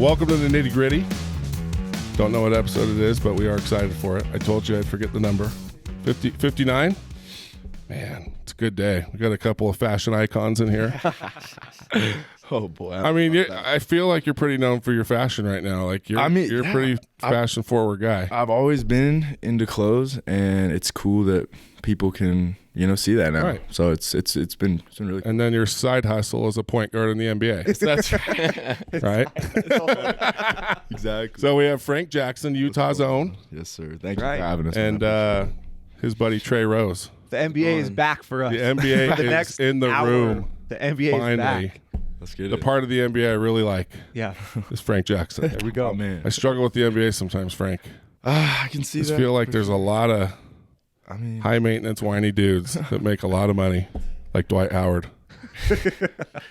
Well, welcome to the Nitty Gritty. Don't know what episode it is, but we are excited for it. I told you I'd forget the number. 59? Man, it's a good day. We got a couple of fashion icons in here. Oh boy! I mean, I feel like you're pretty known for your fashion right now. Like you're a pretty fashion forward guy. I've always been into clothes, and it's cool that people can see that now. Right. So it's been really cool. And then your side hustle is a point guard in the NBA. That's right. Exactly. So we have Frank Jackson, Utah's own. Yes, sir. Thank you for having us. And his buddy Trey Rose. The NBA is back for us. The NBA the is next in the hour, room. The NBA finally. is back. Let's get it. The part of the NBA I really like is Frank Jackson. There we go. Oh, man. I struggle with the NBA sometimes, Frank. I can see that. I feel like there's a lot of high-maintenance, whiny dudes that make a lot of money, like Dwight Howard.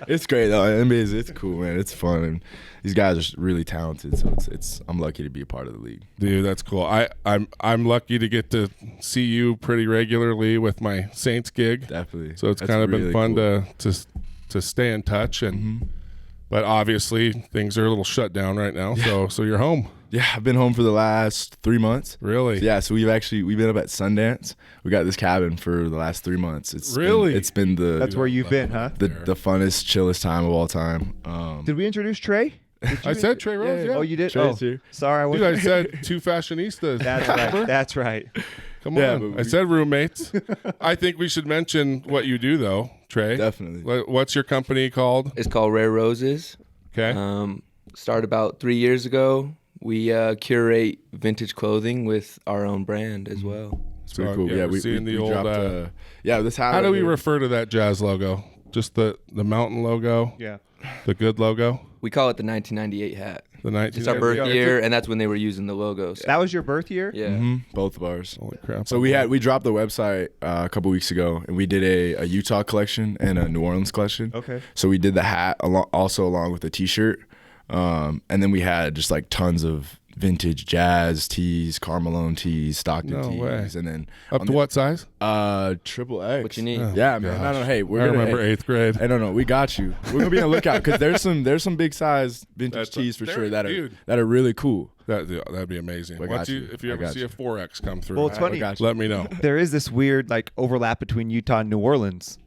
It's great, though. NBA it's cool, man. It's fun. And these guys are really talented, so I'm lucky to be a part of the league. Dude, that's cool. I'm lucky to get to see you pretty regularly with my Saints gig. Definitely. So it's kind of been fun to stay in touch, and but obviously things are a little shut down right now. Yeah. So you're home. Yeah, I've been home for the last 3 months. Really? So yeah, so we've been up at Sundance. We got this cabin for the last 3 months. It's been that's where you've been, huh? The funnest, chillest time of all time. Did we introduce Trey? I said Trey Rose. Yeah. Oh, you did. Trey's here. Sorry, Dude, I said two fashionistas. That's right. That's right. Come on. I said roommates. I think we should mention what you do, though, Trey. Definitely. What's your company called? It's called Rare Roses. Okay. Started about 3 years ago. We curate vintage clothing with our own brand as well. It's pretty cool. Yeah, we're seeing the old. Dropped, this hat. How do we refer to that Jazz logo? Just the mountain logo? Yeah. The good logo? We call it the 1998 hat. The 1998. It's our birth year, and that's when they were using the logos. That was your birth year? Yeah. Both of ours. Holy crap. So we dropped the website a couple weeks ago, and we did a Utah collection and a New Orleans collection. Okay. So we did the hat along with the T-shirt, and then we had just like tons of vintage Jazz tees, Carmelone tees, Stockton tees, way. and then up to what size? Triple X. What you need? Yeah, man. I don't know. Hey, I remember 8th grade. I don't know. We got you. We're gonna be on the lookout because there's some big size vintage tees for sure that are really cool. That'd be amazing. If you ever see a 4X come through, Well, it's funny. Let me know. There is this weird overlap between Utah and New Orleans.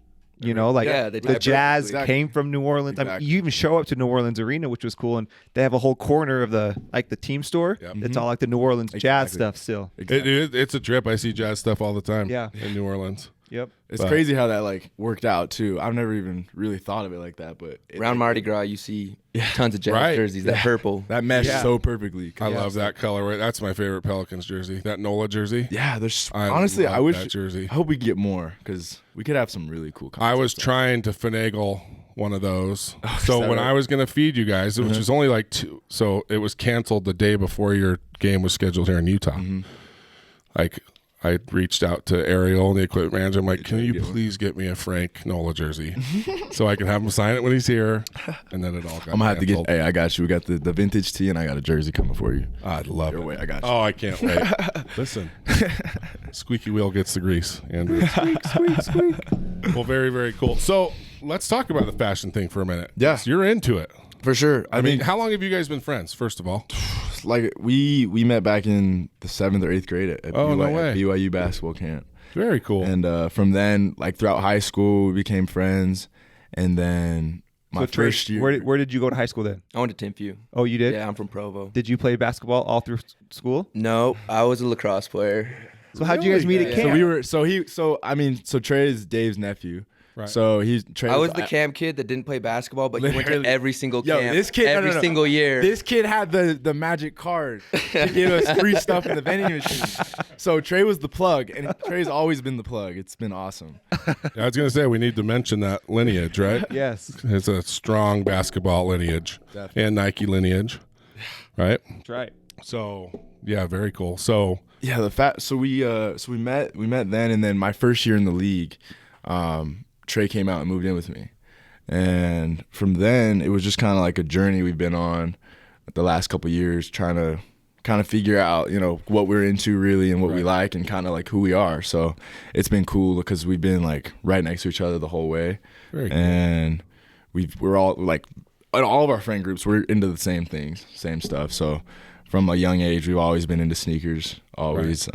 The Jazz came from New Orleans. Exactly. I mean, you even show up to New Orleans Arena, which was cool, and they have a whole corner of the team store. Yep. It's all like the New Orleans Jazz stuff still. Exactly. It's a trip. I see Jazz stuff all the time. Yeah. In New Orleans. Yep. It's crazy how that worked out too. I've never even really thought of it like that, but around Mardi Gras, you see tons of Jazz jerseys. That purple that meshed so perfectly. I love that colorway. That's my favorite Pelicans jersey. That NOLA jersey. Yeah, honestly, I wish that jersey. I hope we get more because we could have some really cool. I was trying to finagle one of those. So when right? I was going to feed you guys, which was only 2, so it was canceled the day before your game was scheduled here in Utah. I reached out to Ariel, the equipment manager. I'm like, can you please get me a Frank NOLA jersey so I can have him sign it when he's here? And then it all got I'm going to have to get, hey, I got you. We got the vintage tee, and I got a jersey coming for you. I'd love it. I got you. Oh, I can't wait. Listen, squeaky wheel gets the grease. Andrew. Squeak. Well, very, very cool. So let's talk about the fashion thing for a minute. Yeah. So you're into it. For sure. I mean, how long have you guys been friends, first of all? We met back in the 7th or 8th grade at BYU basketball camp. Very cool. And from then, throughout high school, we became friends. And then my first year. Where did you go to high school then? I went to Timpview. Oh, you did? Yeah, I'm from Provo. Did you play basketball all through school? No, I was a lacrosse player. So how'd you guys meet at camp? So Trey is Dave's nephew. Right. So I was the camp kid that didn't play basketball, but he went to every single camp every single year. This kid had the magic card to give us free stuff in the vending machine. So Trey was the plug, and Trey's always been the plug. It's been awesome. I was going to say, we need to mention that lineage, right? Yes. It's a strong basketball lineage. Definitely. And Nike lineage, right? That's right. So, yeah, very cool. So, yeah, so we met then, and then my first year in the league, Trey came out and moved in with me. And from then, it was just kind of like a journey we've been on the last couple of years, trying to kind of figure out, what we're into really and what we like and kind of who we are. So it's been cool because we've been right next to each other the whole way. Very cool. And we're all and all of our friend groups, we're into the same things, same stuff. So from a young age, we've always been into sneakers, always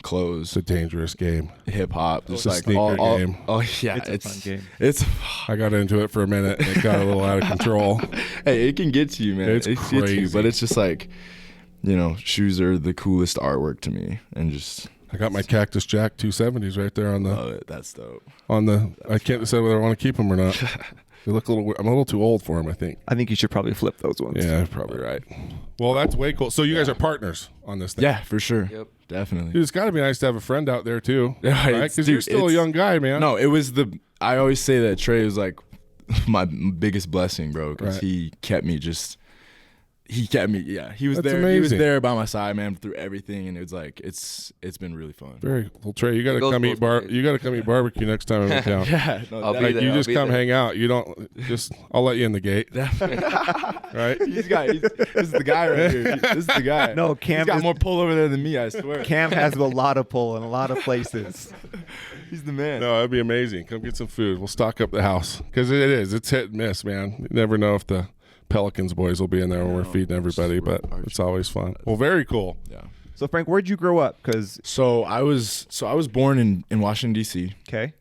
clothes. It's a dangerous game. Hip hop, just It's a sneaker game. Oh yeah, It's a fun game. It's I got into it for a minute. And it got a little out of control. hey, it can get to you, man. It's It gets you, crazy. but it's just like, shoes are the coolest artwork to me, and just I got my Cactus Jack 270s right there on the love it. That's dope. I can't decide whether I want to keep them or not. They look a little weird. I'm a little too old for them, I think. I think you should probably flip those ones. Yeah, probably right. Well, that's way cool. So you guys are partners on this thing. Yeah, for sure. Yep. Definitely. Dude, it's got to be nice to have a friend out there too, Yeah, right? it's- Because you're dude, still a it's- young guy, man. No, it was I always say that Trey was like my biggest blessing, bro, because Right. he kept me. Yeah, he was That's there. He was amazing. there by my side, man, through everything, and it was like it's been really fun. Very well, Trey. You got to Goes come both eat ways. You got to come eat barbecue next time I'm in town. Yeah, no, I'll be Like there. you I'll just be come there. hang out. You don't just. I'll let you in the gate, right? This is the guy right here. This is the guy. No, Cam He's got is- more pull over there than me. I swear. Cam has a lot of pull in a lot of places. He's the man. No, that'd be amazing. Come get some food. We'll stock up the house because it is. It's hit and miss, man. You never know if the Pelicans boys will be in there when we're feeding everybody, but it's always fun. Well, very cool. Yeah. So Frank, where'd you grow up? Because So I was born in Washington D.C. okay,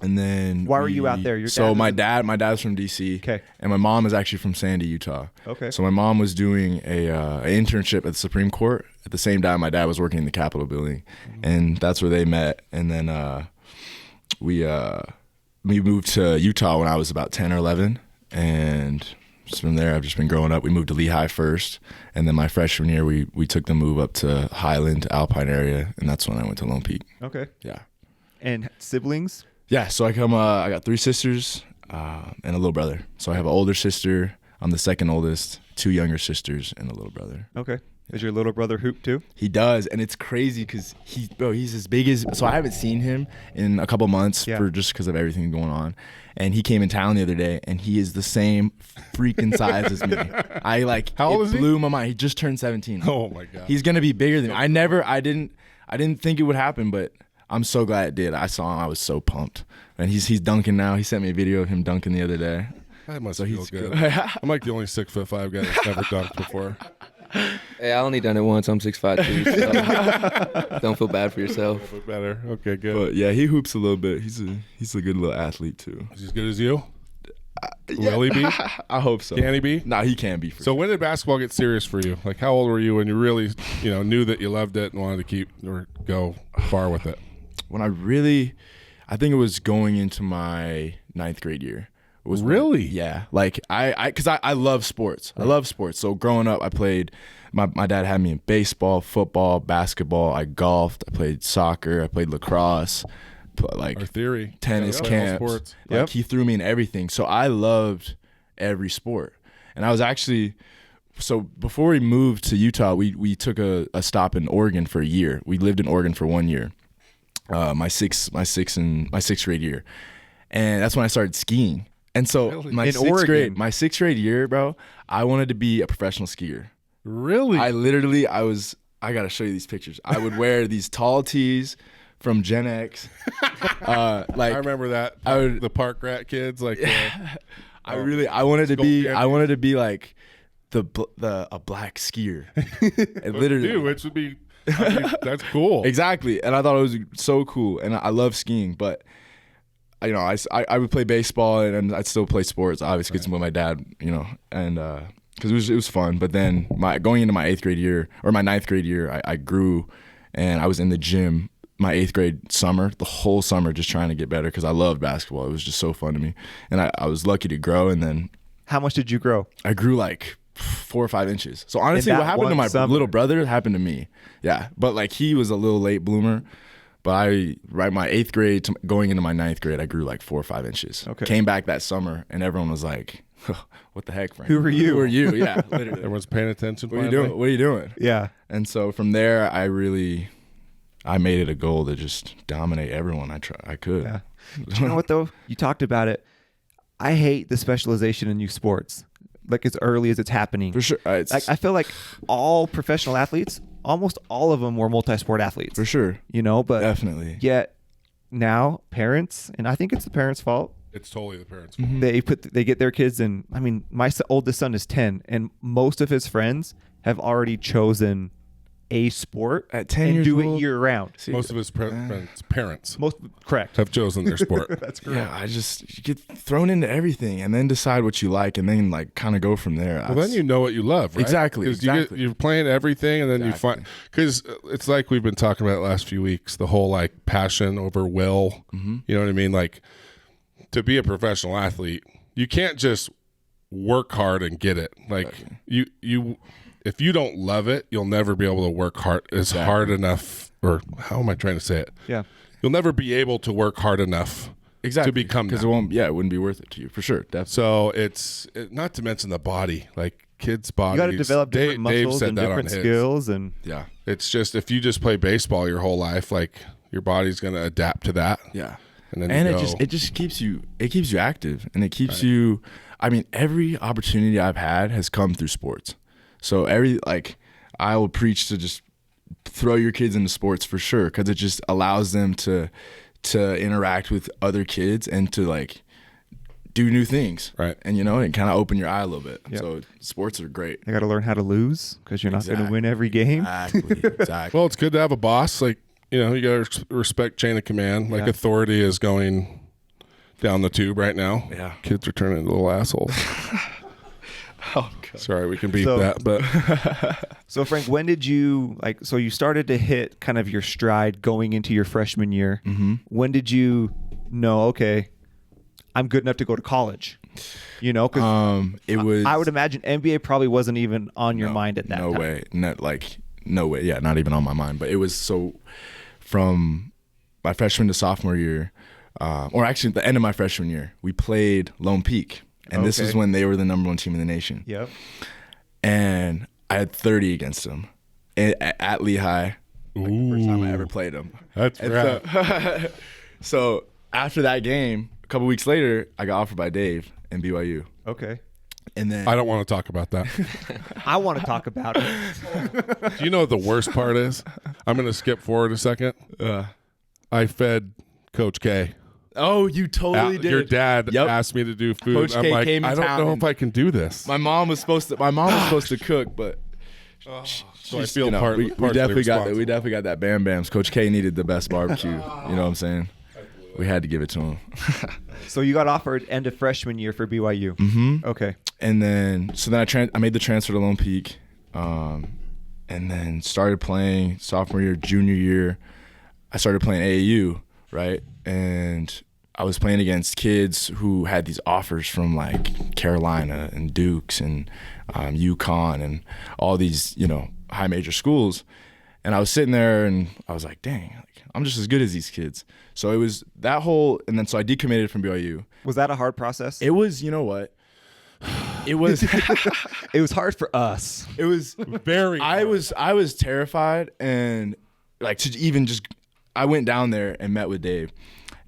And then Why were you out there? Your dad So was my dad's from DC. Okay. And my mom is actually from Sandy, Utah. Okay. So my mom was doing an internship at the Supreme Court at the same time my dad was working in the Capitol building, and that's where they met. And then we moved to Utah when I was about 10 or 11, and just from there I've just been growing up. We moved to Lehigh first, and then my freshman year we took the move up to Highland, Alpine area, and that's when I went to Lone Peak. okay. Yeah. And siblings? Yeah, so I got 3 sisters and a little brother. So I have an older sister. I'm the second oldest, 2 younger sisters, and a little brother. Okay. Does your little brother hoop too? He does, and it's crazy because he's as big as. So I haven't seen him in a couple months because of everything going on. And he came in town the other day, and he is the same freaking size as me. How old is he? It blew my mind. He just turned 17. Oh my god. He's gonna be bigger than me. I didn't think it would happen, but I'm so glad it did. I saw him. I was so pumped. And he's dunking now. He sent me a video of him dunking the other day. That must So feel he's good. good. I'm like the only 6'5" guy that's never dunked before. Hey, I only done it once. I'm 6'5" too, so don't feel bad for yourself. A little bit better. Okay, good. But yeah, he hoops a little bit. He's a good little athlete too. Is he as good as you? Will he be? I hope so. Can he be? Nah, he can be. For So when did basketball get serious for you? Like, how old were you when you really, knew that you loved it and wanted to keep or go far with it? when I think it was going into my 9th grade year. It was Really? Yeah. Like because I love sports. I love sports. So growing up, I played. My dad had me in baseball, football, basketball. I golfed. I played soccer. I played lacrosse. Like Our theory. tennis Yeah, all camps. sports. Like he threw me in everything. So I loved every sport. And I was actually before we moved to Utah, we took a stop in Oregon for a year. We lived in Oregon for 1 year. My sixth grade year. And that's when I started skiing. And so Really? my In sixth Oregon? grade year, bro, I wanted to be a professional skier. Really? I got to show you these pictures. I would wear these tall tees from Gen X. I remember that. The park rat kids. Like, I wanted to be like a black skier. And literally, dude, which would be, that's cool. exactly. And I thought it was so cool. And I love skiing, but I would play baseball and I'd still play sports, obviously, because with my dad, and because it was fun. But then going into my 8th grade year or my 9th grade year, I grew, and I was in the gym my 8th grade summer, the whole summer, just trying to get better because I loved basketball. It was just so fun to me, and I was lucky to grow. And then How much did you grow? I grew like 4 or 5 inches. So honestly, In that what happened to one my summer? little brother happened to me. Yeah, but like he was a little late bloomer. But my 8th grade going into my 9th grade, I grew like 4 or 5 inches. Okay. Came back that summer, and everyone was like, "What the heck, Frank? Who are you?" Who are you?" Yeah, literally. Everyone's paying attention. What are you doing? What are you doing? Yeah. And so from there, I made it a goal to just dominate everyone I could. Yeah. But you know what though? You talked about it. I hate the specialization in youth sports, like as early as it's happening. For sure. Like I feel like all professional athletes, almost all of them were multi-sport athletes. For sure. But Definitely. yet now parents, and I think it's the parents' fault, It's totally the parents' Mm-hmm. fault. They get their kids in. I mean, my oldest son is 10, and most of his friends have already chosen a sport At 10 and years do old? it year round. See, Most of his parents Most correct. have chosen their sport. That's correct. yeah, you get thrown into everything and then decide what you like and then like kind of go from there. Well, then you know what you love, right? Exactly, 'Cause exactly. you're playing everything, and then Exactly. you find, because it's like we've been talking about the last few weeks, the whole like passion over will. Mm-hmm. You know what I mean? Like, to be a professional athlete, you can't just work hard and get it. Like you if you don't love it, you'll never be able to work hard hard enough. Or how am I trying to say it? Yeah. You'll never be able to work hard enough to become because that. it wouldn't be worth it to you for sure. Definitely. So it's not to mention the body, like kids' bodies. You got to develop different Dave muscles said and that different on his. skills, and Yeah, It's just, if you just play baseball your whole life, like your body's going to adapt to that. yeah. And then It just keeps you active, and it keeps you. I mean, every opportunity I've had has come through sports. So I will preach to just throw your kids into sports for sure, because it just allows them to interact with other kids and to like do new things, Right. And and kind of open your eye a little bit. Yep. So sports are great. they got to learn how to lose because you're not going to Exactly. win every game. Exactly. well, it's good to have a boss. Like, you got to respect chain of command. Like, Yeah. authority is going down the tube right now. Yeah. Kids are turning into little assholes. Oh God. Sorry, we can beat So- that. But So Frank, when did you so you started to hit kind of your stride going into your freshman year? Mm-hmm. When did you know, okay, I'm good enough to go to college? Because It was. I would imagine NBA probably wasn't even on your mind at that no time. way. No way. Yeah, not even on my mind. But it was from my freshman to sophomore year, or actually the end of my freshman year, we played Lone Peak. And this Okay. is when they were the number one team in the nation. Yep. And I had 30 against them at Lehigh. First time I ever played them. that's And right. So after that game, a couple weeks later, I got offered by Dave and BYU. Okay. And then I don't want to talk about that. I want to talk about it. Do you know what the worst part is? I'm going to skip forward a second. I fed Coach K. oh, you totally did. Your dad Yep. asked me to do food. Coach I'm K like, came in I don't town know and- if I can do this. My mom was supposed to cook, but So I feel partially we definitely got that. responsible. We definitely got that Bam Bams. Coach K needed the best barbecue. You know what I'm saying? We had to give it to him. So you got offered end of freshman year for BYU. Mm-hmm. Okay. And then I made the transfer to Lone Peak, and then started playing sophomore year, junior year. I started playing AAU, right? And I was playing against kids who had these offers from like Carolina and Dukes and UConn and all these, high major schools. And I was sitting there and I was like, dang, I'm just as good as these kids. So it was that whole, and then so I decommitted from BYU. Was that a hard process? It was, you know what? It was, It was hard for us. it was Very. I was terrified, and like to even just I went down there and met with Dave,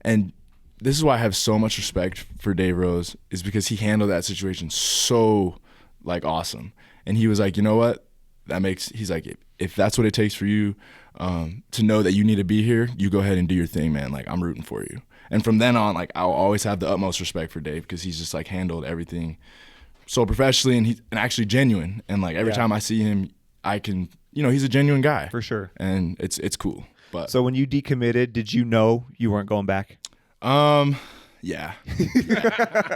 and this is why I have so much respect for Dave Rose, is because he handled that situation so like awesome. And he was like, you know what, he's like, if that's what it takes for you to know that you need to be here, you go ahead and do your thing, man. Like, I'm rooting for you. And from then on, like, I'll always have the utmost respect for Dave, because he's just like handled everything so professionally and actually genuine. And like every time I see him, I can, he's a genuine guy For sure. and it's cool. But So when you decommitted, did you know you weren't going back? yeah,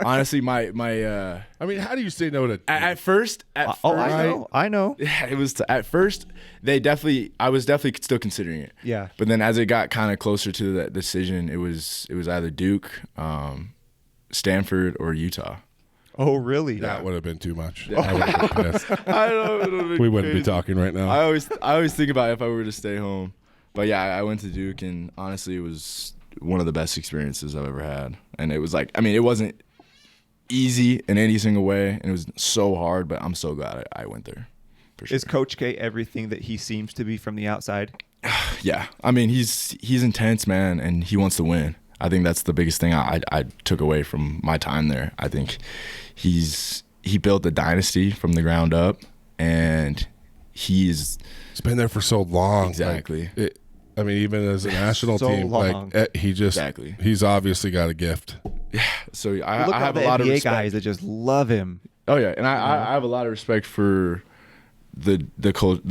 honestly, my I mean, how do you say no to? at first, I know. yeah, it was at first I was definitely still considering it. Yeah. But then as it got kind of closer to that decision, it was either Duke, Stanford, or Utah. Oh, really? That would have been too much. I would have been pissed. I know We wouldn't be talking right now. I always think about if I were to stay home. But yeah, I went to Duke, and honestly, it was one of the best experiences I've ever had. And it was like, I mean, it wasn't easy in any single way, and it was so hard, but I'm so glad I went there. For sure. Is Coach K everything that he seems to be from the outside? Yeah, I mean, he's intense, man, and he wants to win. I think that's the biggest thing I took away from my time there. I think he built a dynasty from the ground up, and It's been there for so long. Exactly. I mean, even as a national So team, long. he's obviously got a gift. So Look I at have the a lot NBA of respect. guys that just love him. Oh yeah, and I have a lot of respect for the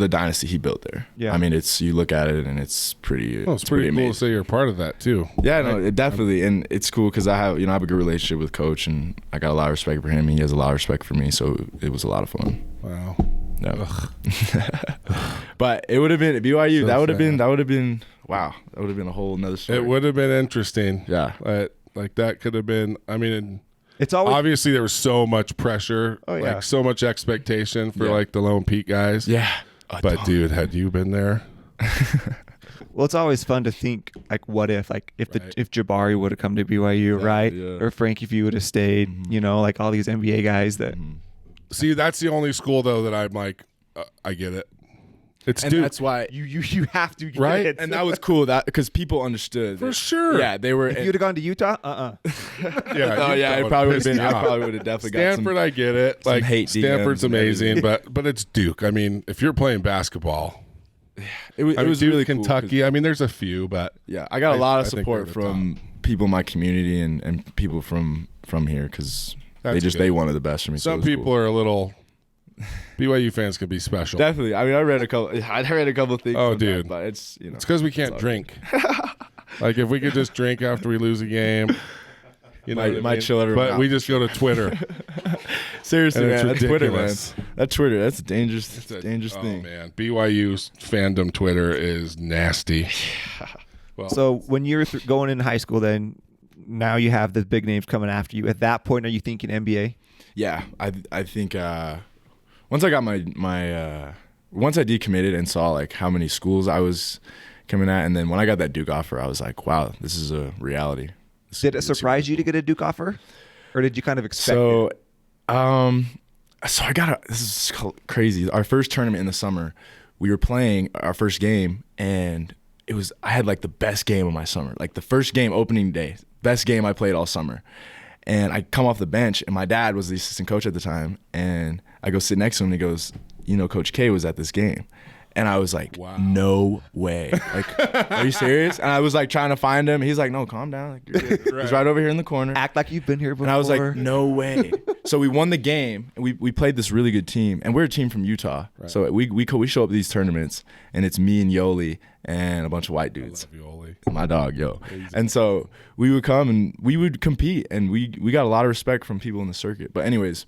dynasty he built there. Yeah. I mean, you look at it and it's pretty. Well, it's pretty cool amazing. to say you're a part of that too. Yeah, no, it definitely, and it's cool because I have a good relationship with Coach, and I got a lot of respect for him. He has a lot of respect for me, so it was a lot of fun. Wow. No. But it would have been BYU. So that would have sad. been wow. That would have been a whole nother story. It would have been interesting. Yeah. Like that could have been. I mean, It's always obviously there was so much pressure, Oh, yeah. like so much expectation for Yeah. like the Lone Peak guys. Yeah. But dude, had you been there? well, it's always fun to think like, what if if Right. if Jabari would have come to BYU, right? yeah. Or Frank if you would have stayed, like all these NBA guys that. See, that's the only school though that I'm like, I get it. It's And Duke. that's why. You have to get Right? it. And that was cool because people understood. For that- sure. Yeah, they were. If you'd have gone to Utah, yeah, Oh yeah, it probably would have been. I off. probably would have definitely Stanford, got I get it. some Like hate Stanford's DMs and amazing, everything. but it's Duke. I mean, if you're playing basketball, It was, I mean, Duke, really cool 'cause- Kentucky. I mean, there's a few, but Yeah, I got a lot of I think support they're the from people in my community and people from here because That's good. they wanted the best for me. so it some was people cool. are a little. BYU fans can be special. Definitely. I mean, I read a couple things. Oh, from that, dude. but it's It's because we can't drink. Like if we could just drink after we lose a game, Might chill everyone But out. we just go to Twitter. Seriously, And man, it's that's Twitter, man. ridiculous. That's Twitter. That's a dangerous Oh thing. man, BYU's fandom Twitter is nasty. Well, So when you're going into high school, then now you have the big names coming after you. At that point, are you thinking NBA? Yeah, I think once I got my once I decommitted and saw like how many schools I was coming at, and then when I got that Duke offer, I was like, wow, this is a reality. Did it surprise you to get a Duke offer, or did you kind of expect So, it? so I got this is crazy. Our first tournament in the summer, we were playing our first game, and I had like the best game of my summer, like the first game opening day, best game I played all summer. And I come off the bench, and my dad was the assistant coach at the time, and I go sit next to him, and he goes, Coach K was at this game. And I was like, Wow. no way. Like, are you serious? And I was like trying to find him. He's like, no, calm down. Like, you're good. He's right over here in the corner. Act like you've been here before. And I was like, no way. So we won the game, and we played this really good team, and we're a team from Utah. Right. So we show up to these tournaments, and it's me and Yoli and a bunch of white dudes. Love you, Oli. My dog, yo. And so we would come and we would compete, and we got a lot of respect from people in the circuit. But anyways,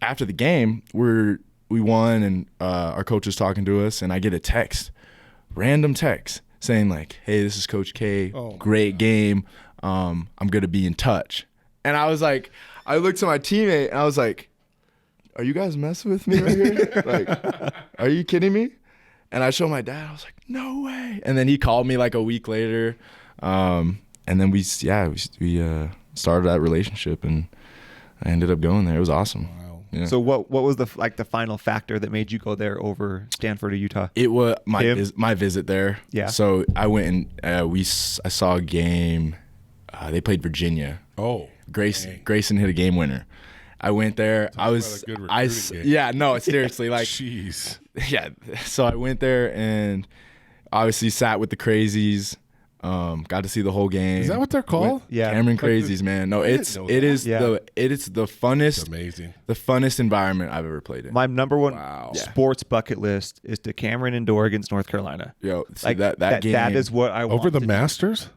after the game, we won, and our coach was talking to us, and I get a text, random text, saying like, hey, this is Coach K. Oh, Great game. I'm going to be in touch. And I was like, I looked to my teammate, and I was like, are you guys messing with me right here? Like, are you kidding me? And I showed my dad. I was like, no way. And then he called me like a week later. And then we started that relationship, and I ended up going there. It was awesome. Wow. Yeah. So what was the final factor that made you go there over Stanford or Utah? It was Him? my visit there. Yeah. So I went and I saw a game. They played Virginia. Oh, Grayson hit a game winner. I went there. about a good recruiting game. Yeah, no, seriously, like jeez. yeah. So I went there and obviously sat with the crazies. Got to see the whole game. Is that what they're called? Yeah. Cameron Crazies, man. No, didn't know it that. is Yeah. it's the It's funnest amazing. environment I've ever played in. My number one Wow. sports bucket list is to Cameron Indoor against North Carolina. Yo, see, Like that game. that is what I want. Over the to do. Masters?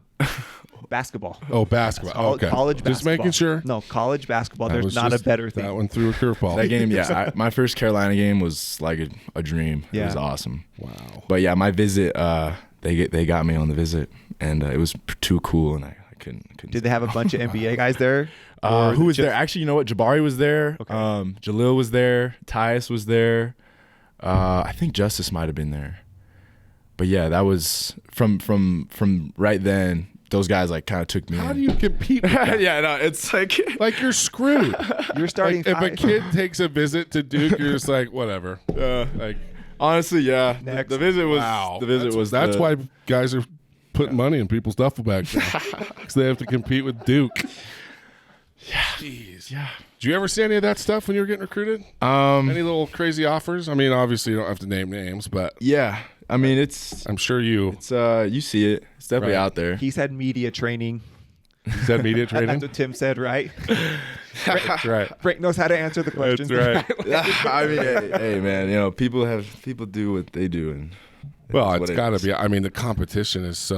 Basketball. Oh, basketball. Col- Okay. College basketball. Just making sure. No, college basketball. That There's was not just- a better thing. That one threw a curveball. That game, yeah. My first Carolina game was like a dream. It Yeah. was awesome. Wow. But yeah, my visit, they got me on the visit, and it was too cool, and I couldn't. Did they have a bunch of NBA guys there? Who was there? Actually, you know what? Jabari was there. Okay. Jalil was there. Tyus was there. I think Justice might have been there. But yeah, that was from right then. Those guys like kind of took me. How in. do you compete with that? Yeah, no, it's like Like you're screwed. You're starting Like, if a five. kid takes a visit to Duke, you're just like, whatever. Like, honestly, yeah. Next. The visit was wow. the visit was That's the- why guys are putting money in people's duffel bags because they have to compete with Duke. Jeez. Yeah. Did you ever see any of that stuff when you were getting recruited? Any little crazy offers? I mean, obviously you don't have to name names, but Yeah. I mean, it's I'm sure you. you see it. It's definitely Right. out there. He's had media training. He said media training. That's what Tim said, right? That's right. Frank knows how to answer the questions. That's right. I mean, hey, man, you know, people do what they do, and Well, it's got to be. I mean, the competition is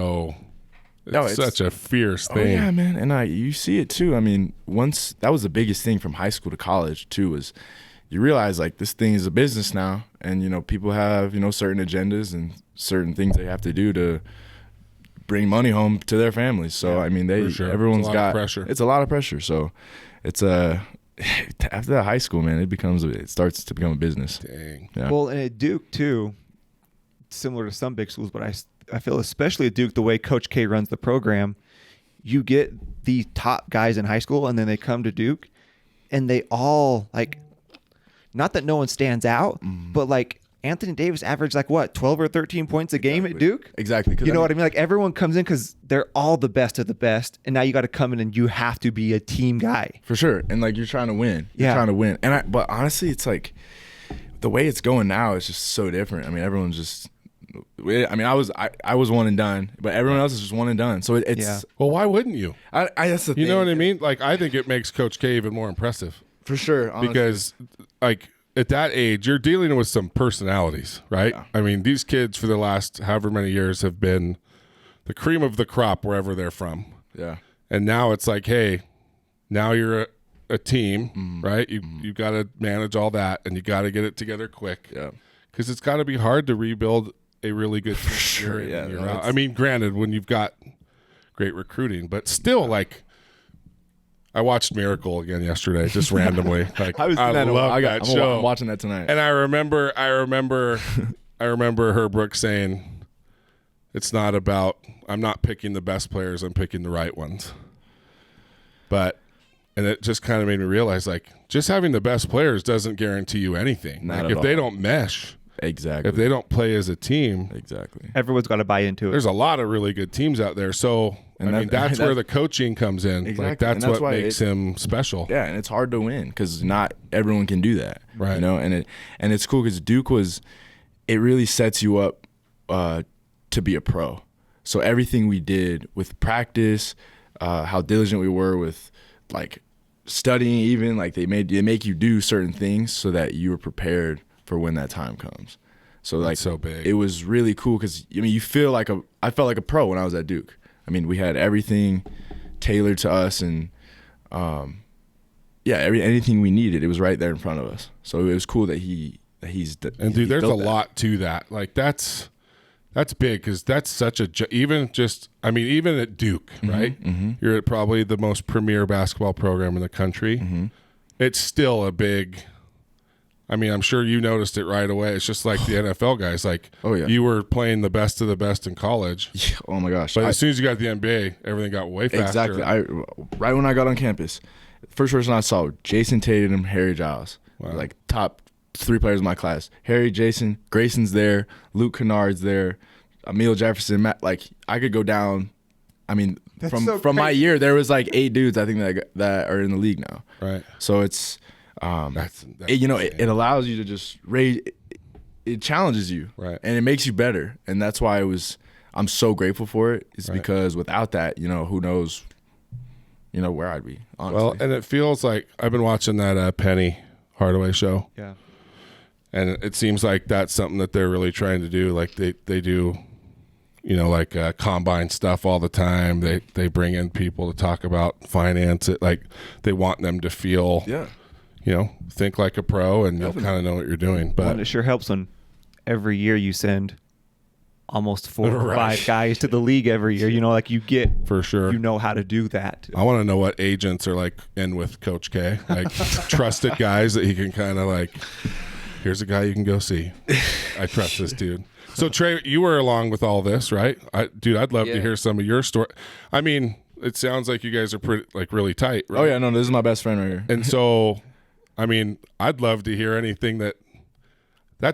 it's such a fierce thing. Oh yeah, man, and you see it too. I mean, once that was the biggest thing from high school to college too, was you realize like this thing is a business now, and you know people have certain agendas and certain things they have to do to bring money home to their families. So I mean, everyone's got pressure. It's a lot of pressure. So it's after that high school, man, it starts to become a business. Dang. Yeah. Well, and at Duke too, similar to some big schools, but I feel especially at Duke, the way Coach K runs the program, you get the top guys in high school, and then they come to Duke, and they all like, not that no one stands out, but like Anthony Davis averaged like what, 12 or 13 points a game at Duke? Exactly. You know what I mean? Like everyone comes in because they're all the best of the best, and now you got to come in and you have to be a team guy. For sure. And like you're trying to win. You're trying to win. But honestly, it's like the way it's going now is just so different. I mean, everyone's just I was one and done, but everyone else is just one and done. So it's Well, why wouldn't you? That's the thing. You know what I mean? Like I think it makes Coach K even more impressive. For sure. Honestly. Because like at that age, you're dealing with some personalities, right? Yeah. I mean, these kids for the last however many years have been the cream of the crop wherever they're from. Yeah. And now it's like, hey, now you're a team, right? You got to manage all that, and you got to get it together quick. Yeah. Because it's got to be hard to rebuild a really good team. Sure, yeah. You're out. I mean, granted, when you've got great recruiting, but still, like, I watched Miracle again yesterday, just randomly. Like, I love that show. I'm watching that tonight. And I remember Herb Brooks saying, "It's not about. I'm not picking the best players. I'm picking the right ones." And it just kind of made me realize, like, just having the best players doesn't guarantee you anything. Not like, at if they all. don't mesh, Exactly. if they don't play as a team, exactly. Everyone's got to buy into it. there's a lot of really good teams out there. So, that's where the coaching comes in. Exactly. Like, that's And that's what why makes him special. Yeah, and it's hard to win because not everyone can do that. Right. You know, and it's cool because Duke it really sets you up to be a pro. So everything we did with practice, how diligent we were with like studying, even like they make you do certain things so that you were prepared for when that time comes. So like, That's so big. It was really cool because I mean I felt like a pro when I was at Duke. I mean, we had everything tailored to us, and anything we needed, it was right there in front of us. So it was cool that he's Dude, there's a lot to that. Like that's big because that's such even at Duke, right? Mm-hmm. You're at probably the most premier basketball program in the country. Mm-hmm. It's still a big. I mean, I'm sure you noticed it right away. It's just like the NFL guys. Like, oh yeah, you were playing the best of the best in college. Yeah, oh my gosh! But as soon as you got the NBA, everything got way faster. Exactly. Right when I got on campus, first person I saw, Jason Tatum, Harry Giles, like top 3 players in my class. Harry, Jason, Grayson's there, Luke Kennard's there, Emil Jefferson. Matt, like I could go down. I mean, from my year, there was like 8 dudes I think that are in the league now. Right. So it's. That's it allows you to just raise. It challenges you, right, and it makes you better, and that's why I'm so grateful for it. It's right. because without that, who knows, where I'd be. Honestly. Well, and it feels like I've been watching that Penny Hardaway show. Yeah, and it seems like that's something that they're really trying to do. Like they do, like combine stuff all the time. They bring in people to talk about finance. Like they want them to feel, think like a pro, and you'll kind of know what you're doing. But and it sure helps when every year you send almost 4 or Right. 5 guys to the league every year. Like you get for sure, you know how to do that. I want to know what agents are like in with Coach K, like trusted guys that he can kind of like. Here's a guy you can go see. I trust this dude. So Trey, you were along with all this, right? I'd love to hear some of your story. I mean, it sounds like you guys are pretty really tight, right? Oh yeah, no, this is my best friend right here. And so, I mean, I'd love to hear anything that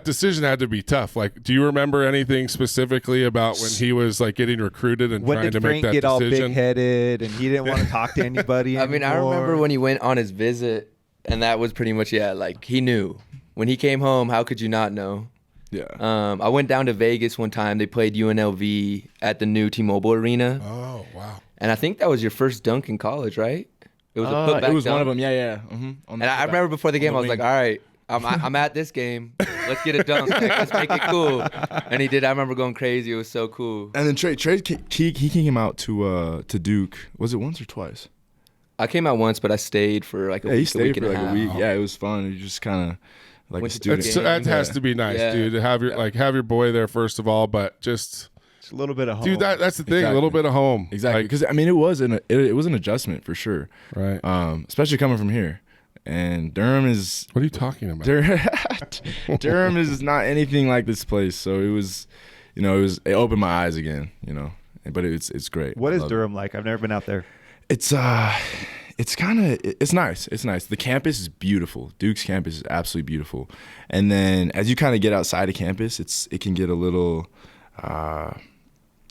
decision had to be tough. Like, do you remember anything specifically about when he was like getting recruited and trying to make that get all decision? big-headed and he didn't want to talk to anybody I mean, I remember when he went on his visit, and that was pretty much like he knew. When he came home, how could you not know? Yeah. I went down to Vegas one time. They played UNLV at the new T-Mobile Arena. Oh, wow. And I think that was your first dunk in college, right? It was a putback It was dunk. one of them. Yeah. And I remember before the game, I was like, all right, I'm at this game. Let's get it done. Like, let's make it cool. And he did. I remember going crazy. It was so cool. And then Trey he came out to Duke. Was it once or twice? I came out once, but I stayed for like a week. He stayed for and like a a half. week. Yeah, it was fun. You just kind of like Went a to two student. games. That has to be nice, Yeah. dude. To have your boy there first of all, but just It's a little bit of home. dude, that's the thing. Exactly. A little bit of home, Exactly, Like, because I mean, it was an adjustment for sure. right. Especially coming from here, and Durham is What are you talking about? Durham is not anything like this place. So it opened my eyes again. But it's great. What I is love Durham like? I've never been out there. It's nice. It's nice. The campus is beautiful. Duke's campus is absolutely beautiful. And then as you kind of get outside of campus, it can get a little.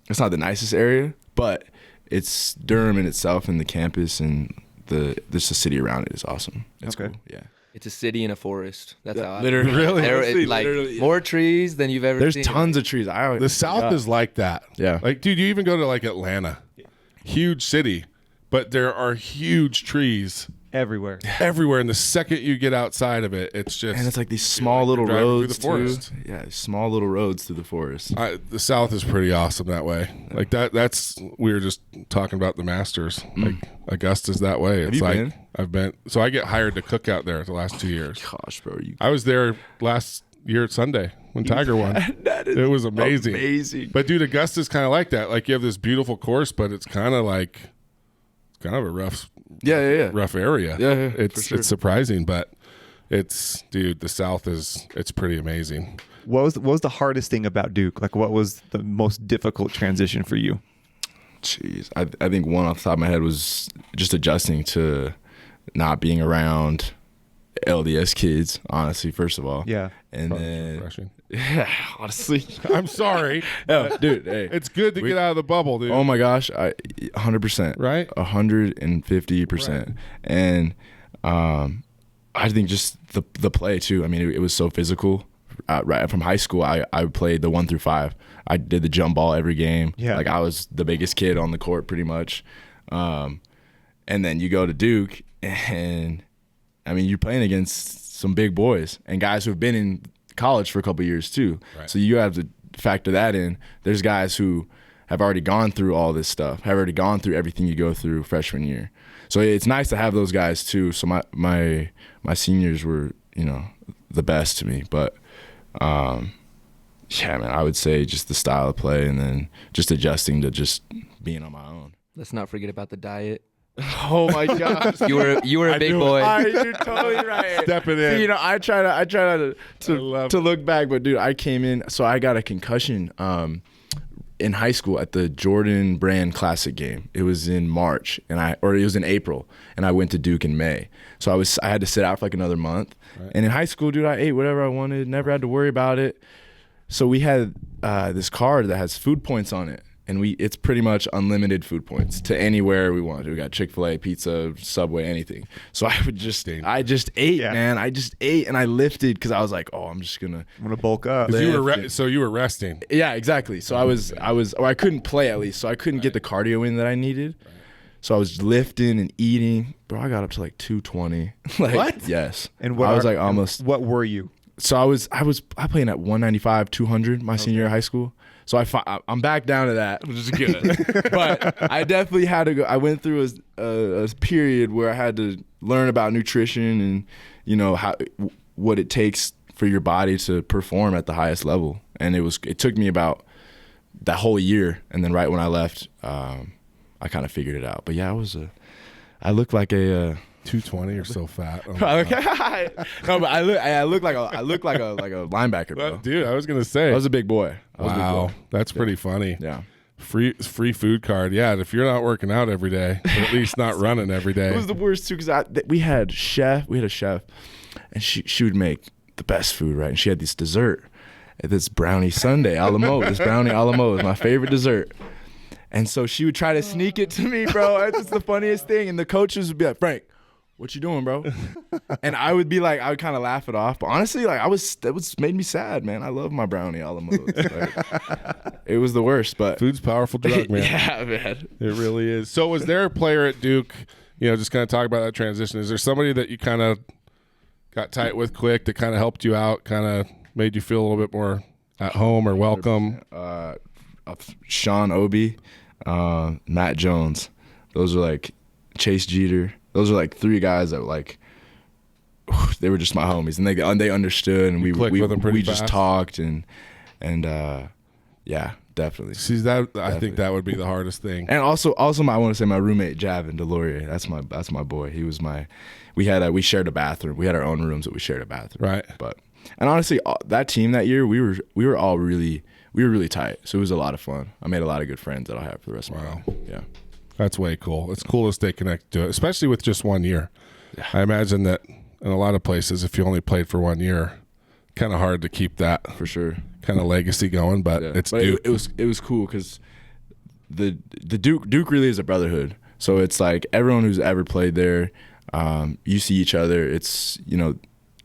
It's not the nicest area, but it's Durham in itself, and the campus and the city around it is awesome. It's Okay. cool. Yeah. It's a city in a forest. That's how I Literally. Really? It's like Literally, yeah. more trees than you've ever There's seen. tons of trees. The South is like that. Yeah. Like, dude, you even go to like Atlanta, huge city, but there are huge trees Everywhere. everywhere. And the second you get outside of it, it's just and it's like these small like little you're driving through roads the forest. too. Yeah, small little roads through the forest. The South is pretty awesome that way. Like that's we were just talking about the Masters. Like Augusta's that way. It's you like been? I've been. So I get hired to cook out there the last 2 years. Gosh, bro, I was there last year at Sunday when Tiger won. It was amazing. amazing. But dude, Augusta's kind of like that. Like you have this beautiful course, but it's kind of a rough rough area. Yeah, for It's sure. it's surprising, but the South it's pretty amazing. What was the hardest thing about Duke? Like, what was the most difficult transition for you? Jeez, I think one off the top of my head was just adjusting to not being around LDS kids. Honestly, first of all, Yeah. and Probably then refreshing. yeah, honestly, I'm sorry. dude, hey, It's good to get out of the bubble, dude. oh my gosh, 100%, Right? 150%, and I think just the play too. I mean, it was so physical. Right from high school, I played the 1 through 5. I did the jump ball every game. Yeah. Like I was the biggest kid on the court pretty much. And then you go to Duke, and I mean, you're playing against some big boys and guys who have been in college for a couple of years too. Right. So you have to factor that in. There's guys who have already gone through all this stuff, have already gone through everything you go through freshman year. So it's nice to have those guys too. So my seniors were, the best to me. But yeah, man, I would say just the style of play, and then just adjusting to just being on my own. Let's not forget about the diet. Oh my gosh. You were a big boy. You're totally right. Stepping in. See, I try not to look back, but dude, I came in, so I got a concussion in high school at the Jordan Brand Classic game. It was in March, or it was in April, and I went to Duke in May. So I had to sit out for like another month. Right. And in high school, dude, I ate whatever I wanted, never had to worry about it. So we had this card that has food points on it. And it's pretty much unlimited food points to anywhere we want. We got Chick-fil-A, pizza, Subway, anything. So I just ate, man. I just ate, and I lifted because I was like, oh, I'm gonna bulk up. So you were resting. Yeah, exactly. So I couldn't play at least, so I couldn't get the cardio in that I needed. Right. So I was lifting and eating, bro. I got up to like 220. What? Yes. And almost. What were you? So I playing at 195, 200 my senior year of high school. So I'm back down to that, which is good. But I definitely had to go. I went through a period where I had to learn about nutrition and what it takes for your body to perform at the highest level. And it took me about that whole year. And then right when I left, I kind of figured it out. But yeah, I looked like a 220 or so fat. Oh no, but I look like a linebacker, bro. Dude, I was gonna say I was a big boy. Wow, that's pretty funny. Yeah. Free food card. Yeah, if you're not working out every day, or at least not running every day. It was the worst too, because we had a chef, and she would make the best food, right? And she had this dessert, this brownie sundae a la mode. This brownie a la mode is my favorite dessert. And so she would try to sneak it to me, bro. It's the funniest thing. And the coaches would be like, Frank, what you doing, bro? And I would be like, I would kind of laugh it off. But honestly, like that was made me sad, man. I love my brownie a la mode. Like, it was the worst, but Food's a powerful drug, man. yeah, man. It really is. So was there a player at Duke, just kind of talk about that transition. Is there somebody that you kind of got tight with quick that kind of helped you out, kind of made you feel a little bit more at home or welcome? Sean Obi, Matt Jones. Those are like Chase Jeter. Those are like three guys that like they were just my homies, and they understood, and we just talked and yeah, definitely. See that I think that would be the hardest thing. And also I want to say my roommate Javin Delorier. That's my boy. He was we shared a bathroom. We had our own rooms, but we shared a bathroom. Right. And honestly, that team that year, we were all really tight. So it was a lot of fun. I made a lot of good friends that I'll have for the rest of my life. Yeah. That's way cool. It's cool to stay connected to it, especially with just 1 year. Yeah. I imagine that in a lot of places, if you only played for 1 year, kind of hard to keep that For sure. kind of legacy going. But Duke. It was cool because the Duke really is a brotherhood. So it's like everyone who's ever played there, you see each other. It's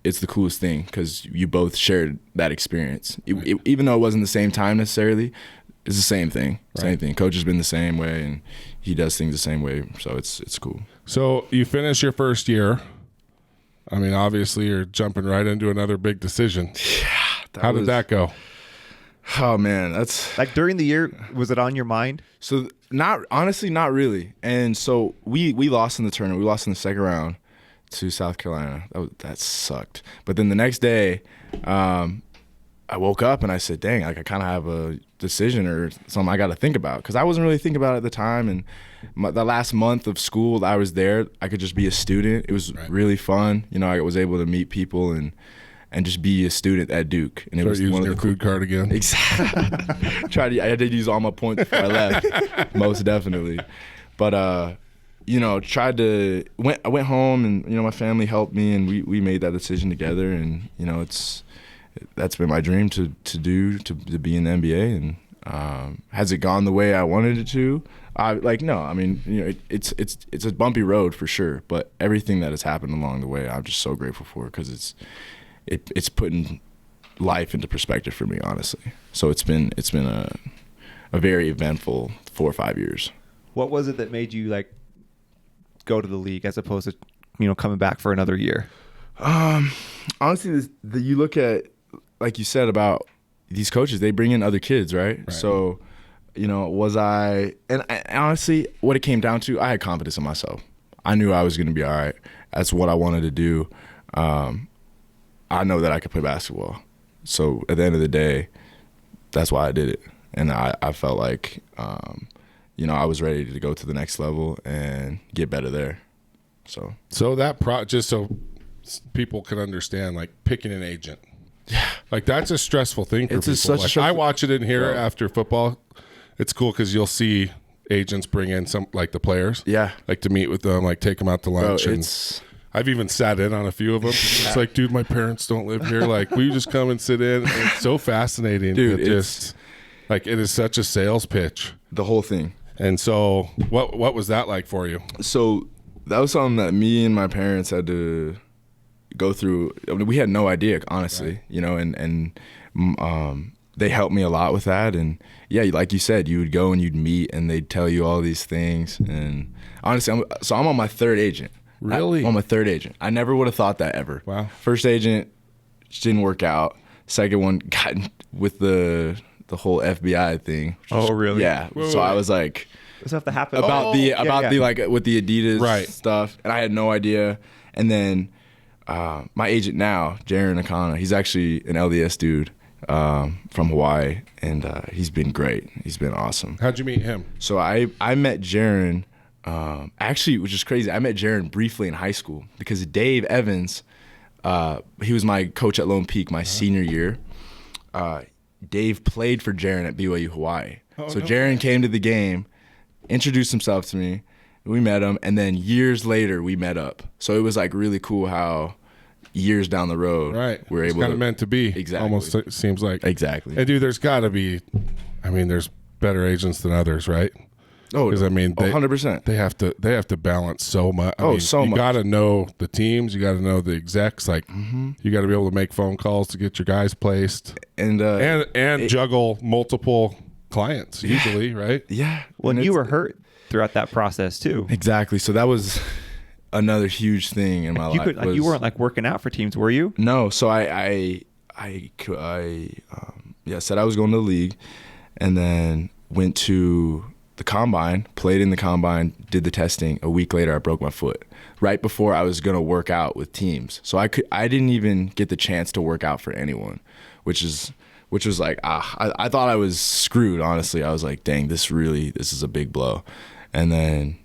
it's the coolest thing because you both shared that experience. Even though it wasn't the same time necessarily, it's the same thing. Same thing. Coach has been the same way, and he does things the same way. So it's cool. So you finish your first year. I mean, obviously, you're jumping right into another big decision. Yeah. How did that go? Oh man, that's Like during the year, was it on your mind? so not really. And so we lost in the tournament. We lost in the second round to South Carolina. That sucked. But then the next day, I woke up and I said, dang, like I kind of have a decision or something I got to think about, because I wasn't really thinking about it at the time. And the last month of school I was there, I could just be a student. It was really fun. I was able to meet people and just be a student at Duke. And it was using your food card again. Exactly. I did use all my points before I left, most definitely. But I went home, and my family helped me, and we made that decision together. And that's been my dream to be in the NBA. And has it gone the way I wanted it to? No. I mean, it's a bumpy road for sure, but everything that has happened along the way, I'm just so grateful for, because it's putting life into perspective for me, honestly. So it's been a very eventful 4 or 5 years. What was it that made you like go to the league as opposed to coming back for another year? Honestly, you look at, like you said about these coaches, they bring in other kids, right? So, and honestly, what it came down to, I had confidence in myself. I knew I was going to be all right. That's what I wanted to do. I know that I could play basketball. So at the end of the day, that's why I did it. And I felt like, I was ready to go to the next level and get better there. So that just so people can understand, like picking an agent. Yeah. Like that's a stressful thing for people. I watch it in here after football. It's cool because you'll see agents bring in some, like the players. Yeah. Like to meet with them, like take them out to lunch. Bro, I've even sat in on a few of them. It's like, dude, my parents don't live here. Like, will you just come and sit in? And it's so fascinating. Dude, it is such a sales pitch. The whole thing. And so what was that like for you? So that was something that me and my parents had to go through. I mean, we had no idea, honestly, and they helped me a lot with that. And yeah, like you said, you would go and you'd meet and they'd tell you all these things. And honestly, I'm on my third agent. Really? I'm on my third agent. I never would have thought that ever. Wow. First agent just didn't work out. Second one got with the whole FBI thing. Oh, really? Yeah. So I was like, does that have to happen? About the like with the Adidas stuff, and I had no idea. And then my agent now, Jaron Akana, he's actually an LDS dude from Hawaii, and he's been great. He's been awesome. How'd you meet him? So I met Jaron. Actually, which is crazy, I met Jaron briefly in high school because Dave Evans, he was my coach at Lone Peak my senior year. Dave played for Jaron at BYU Hawaii. Jaron came to the game, introduced himself to me, we met him, and then years later we met up. So it was like really cool how years down the road we're able to. It's kind of meant to be. Exactly. Almost seems like. Exactly. And dude, there's got to be, there's better agents than others, right? Oh, because I mean, 100%. They have to balance so much. I mean, so you much. got to know the teams. You got to know the execs. Like, you got to be able to make phone calls to get your guys placed, And juggle multiple clients usually, right? Yeah. Well, you were hurt throughout that process too. Exactly. So that was another huge thing in my life. You weren't like working out for teams, were you? No. So I said I was going to the league, and then went to the combine, played in the combine, did the testing. A week later, I broke my foot right before I was gonna work out with teams. So I didn't even get the chance to work out for anyone, which was like, I thought I was screwed. Honestly, I was like, dang, this is a big blow. And then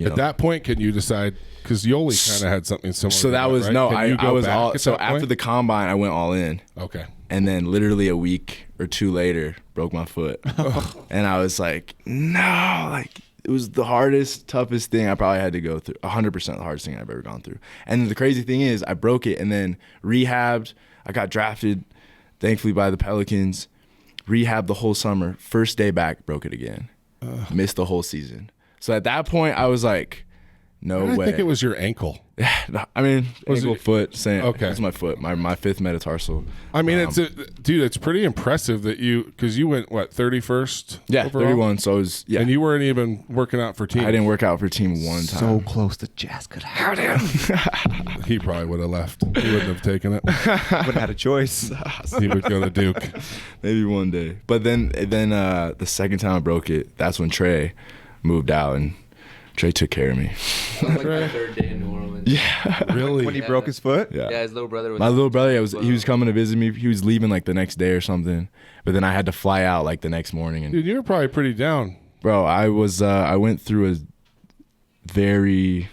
at that point, can you decide? Because Yoli kind of had something similar. So that was right? no, I was all. So after after the combine, I went all in. Okay. And then literally a week or two later, broke my foot. And I was like, no, like it was the hardest, toughest thing I probably had to go through. 100% the hardest thing I've ever gone through. And the crazy thing is I broke it and then rehabbed. I got drafted, thankfully, by the Pelicans. Rehabbed the whole summer. First day back, broke it again. Missed the whole season. So at that point, I was like, no way. I think it was your ankle. I mean, ankle, foot, same. Okay. It's my foot, my fifth metatarsal. I mean, it's pretty impressive that because you went, what, 31st? Yeah, overall? 31. So it was, yeah. And you weren't even working out for team. I didn't work out for team one time. So close to Jazz could have had him. He probably would have left. He wouldn't have taken it. Wouldn't have had a choice. He would go to Duke. Maybe one day. But then the second time I broke it, that's when Trey moved out, and Trey took care of me. Like my third day in New Orleans. Yeah. Really? When he broke his foot? Yeah, his little brother was. My little brother, he was coming to visit me. He was leaving like the next day or something. But then I had to fly out like the next morning. And Dude, you were probably pretty down. bro, I went through a very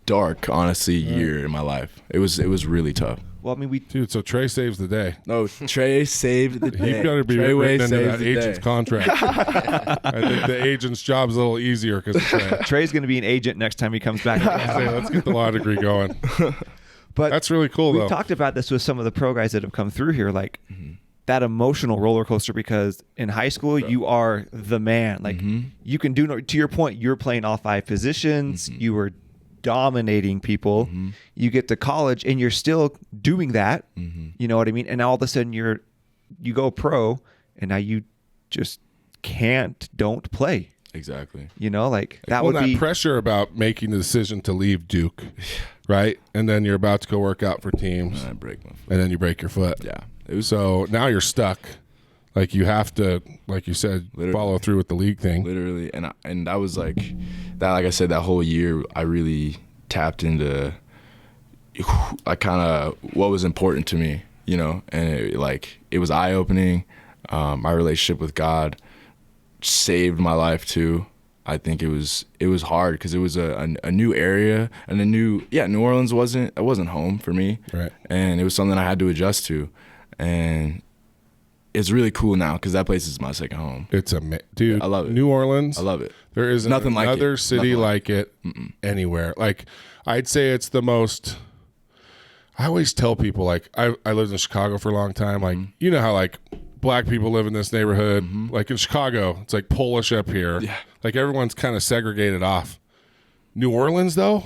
dark, honestly, year in my life. It was really tough. Well, I mean, Dude, so Trey saves the day. No, Trey saved the day. You've got to be Trey written into saved that the agent's day. contract. I think the agent's job's a little easier because of Trey. Trey's going to be an agent next time he comes back. Say, let's get the law degree going. But That's really cool, we've though. talked about this with some of the pro guys that have come through here, like that emotional roller coaster, because in high school, you are the man. Like you can do, to your point, you're playing all five positions. You were dominating people. You get to college and you're still doing that. You know what I mean? And now all of a sudden you go pro and now you just don't play. Exactly. You know, like that Well, would be pressure about making the decision to leave Duke, right? And then you're about to go work out for teams, And I break my foot. and then you break your foot. Yeah. It was So now you're stuck. Like you have to, like you said, Literally. follow through with the league thing. literally, and that was like that. Like I said, that whole year, I really tapped into like kind of what was important to me, you know. And it was eye opening. My relationship with God saved my life too. I think it was hard because it was a new area and New Orleans wasn't home for me, Right. and it was something I had to adjust to, and it's really cool now because that place is my second home. It's dude. I love it. New Orleans. I love it. There isn't Nothing like it. another city Nothing like it anywhere. Like I'd say it's the most. I always tell people, like I lived in Chicago for a long time. Like you know how like black people live in this neighborhood. Like in Chicago, it's like Polish up here. Yeah. Like everyone's kind of segregated off. New Orleans though.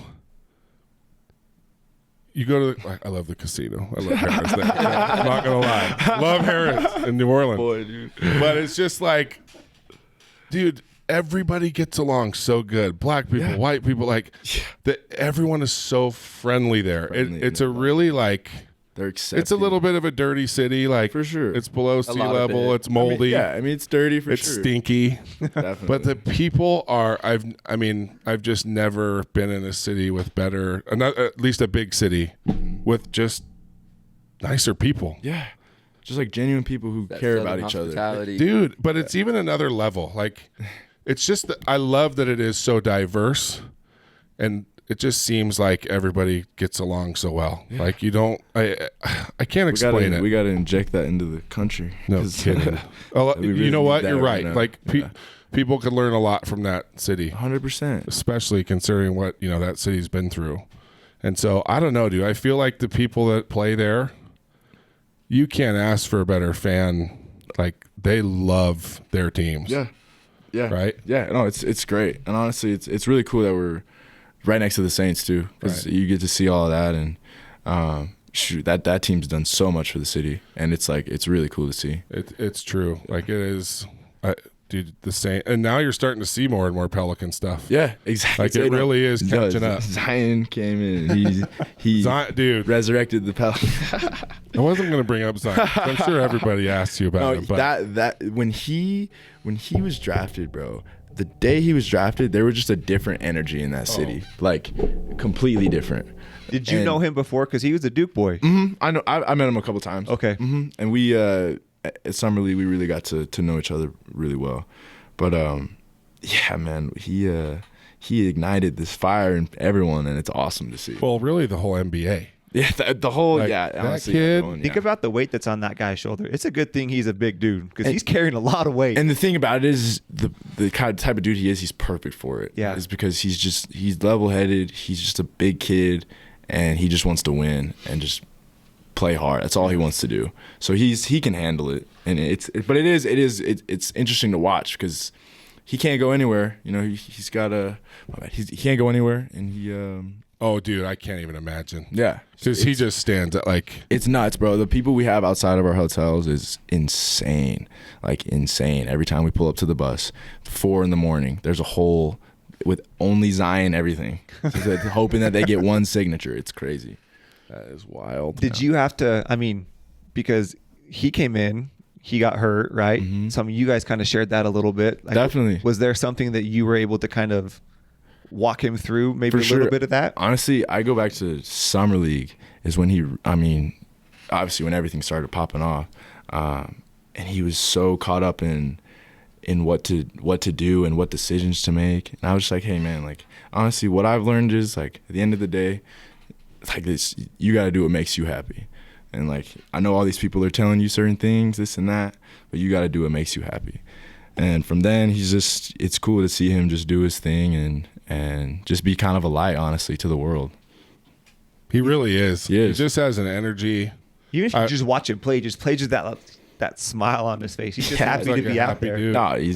You go to I love the casino. I love Harris there. I'm not gonna lie. Love Harris in New Orleans. Boy, dude. But it's just like, dude, everybody gets along so good. Black people, white people, like everyone is so friendly there. Friendly, It's a really like They're accepting. it's a little bit of a dirty city, like For sure. It's below sea lot of level. it. It's moldy. I mean, it's dirty for it's sure. stinky. Definitely. But the people are. I've just never been in a city with better, at least a big city, with just nicer people. yeah, just like genuine people who That care Southern about each other. hospitality. Dude, but it's even another level. Like, it's just that I love that it is so diverse, and it just seems like everybody gets along so well. Like you don't, I can't explain it. We got to inject that into the country. No 'Cause kidding. we You really know need what? that You're right right. now. Like people can learn a lot from that city, 100%. especially considering what that city's been through. And so I don't know, dude. I feel like the people that play there, you can't ask for a better fan. Like they love their teams. Yeah. Yeah. Right. Yeah. No, it's great, and honestly, it's really cool that we're right next to the Saints too, because you get to see all of that, and shoot, that team's done so much for the city, and it's really cool to see. It's true. Like it is. Dude, the same, and now you're starting to see more and more Pelican stuff. Yeah, exactly. Like it really is catching up. Zion came in. And he dude, resurrected the Pelicans. I wasn't going to bring up Zion. I'm sure everybody asked you about him. But that when he was drafted, bro. The day he was drafted, there was just a different energy in that city, like completely different. Did you know him before? Because he was a Duke boy. I know. I met him a couple times. Okay. And we at Summer League, we really got to know each other really well. But yeah, man, he ignited this fire in everyone, and it's awesome to see. Well, really, the whole NBA. Yeah, the whole that honestly, kid. Think about the weight that's on that guy's shoulder. It's a good thing he's a big dude because he's carrying a lot of weight. And the thing about it is the kind of type of dude he is, he's perfect for it. Yeah, it's because he's level-headed. He's just a big kid, and he just wants to win and just play hard. That's all he wants to do. So he can handle it, and it's interesting to watch because he can't go anywhere. You know, he can't go anywhere, and he. Oh, dude, I can't even imagine. Yeah. Because he just stands at like... It's nuts, bro. The people we have outside of our hotels is insane. Like, insane. Every time we pull up to the bus, 4 a.m, there's a hole with only Zion everything. So hoping that they get one signature. It's crazy. That is wild. Did you have to... I mean, because he came in, he got hurt, right? So you guys kind of shared that a little bit. Like, definitely. Was there something that you were able to kind of... walk him through maybe a little bit of that? Honestly, I go back to Summer League is when obviously when everything started popping off, and he was so caught up in what to do and what decisions to make. And I was just like, hey man, like honestly, what I've learned is like at the end of the day, like this, you got to do what makes you happy. And like I know all these people are telling you certain things, this and that, but you got to do what makes you happy. And from then, it's cool to see him just do his thing and just be kind of a light, honestly, to the world. He really is. He is. He just has an energy. Even if you just watch him play, just that smile on his face. He's just happy like to be out there. Dude. No, he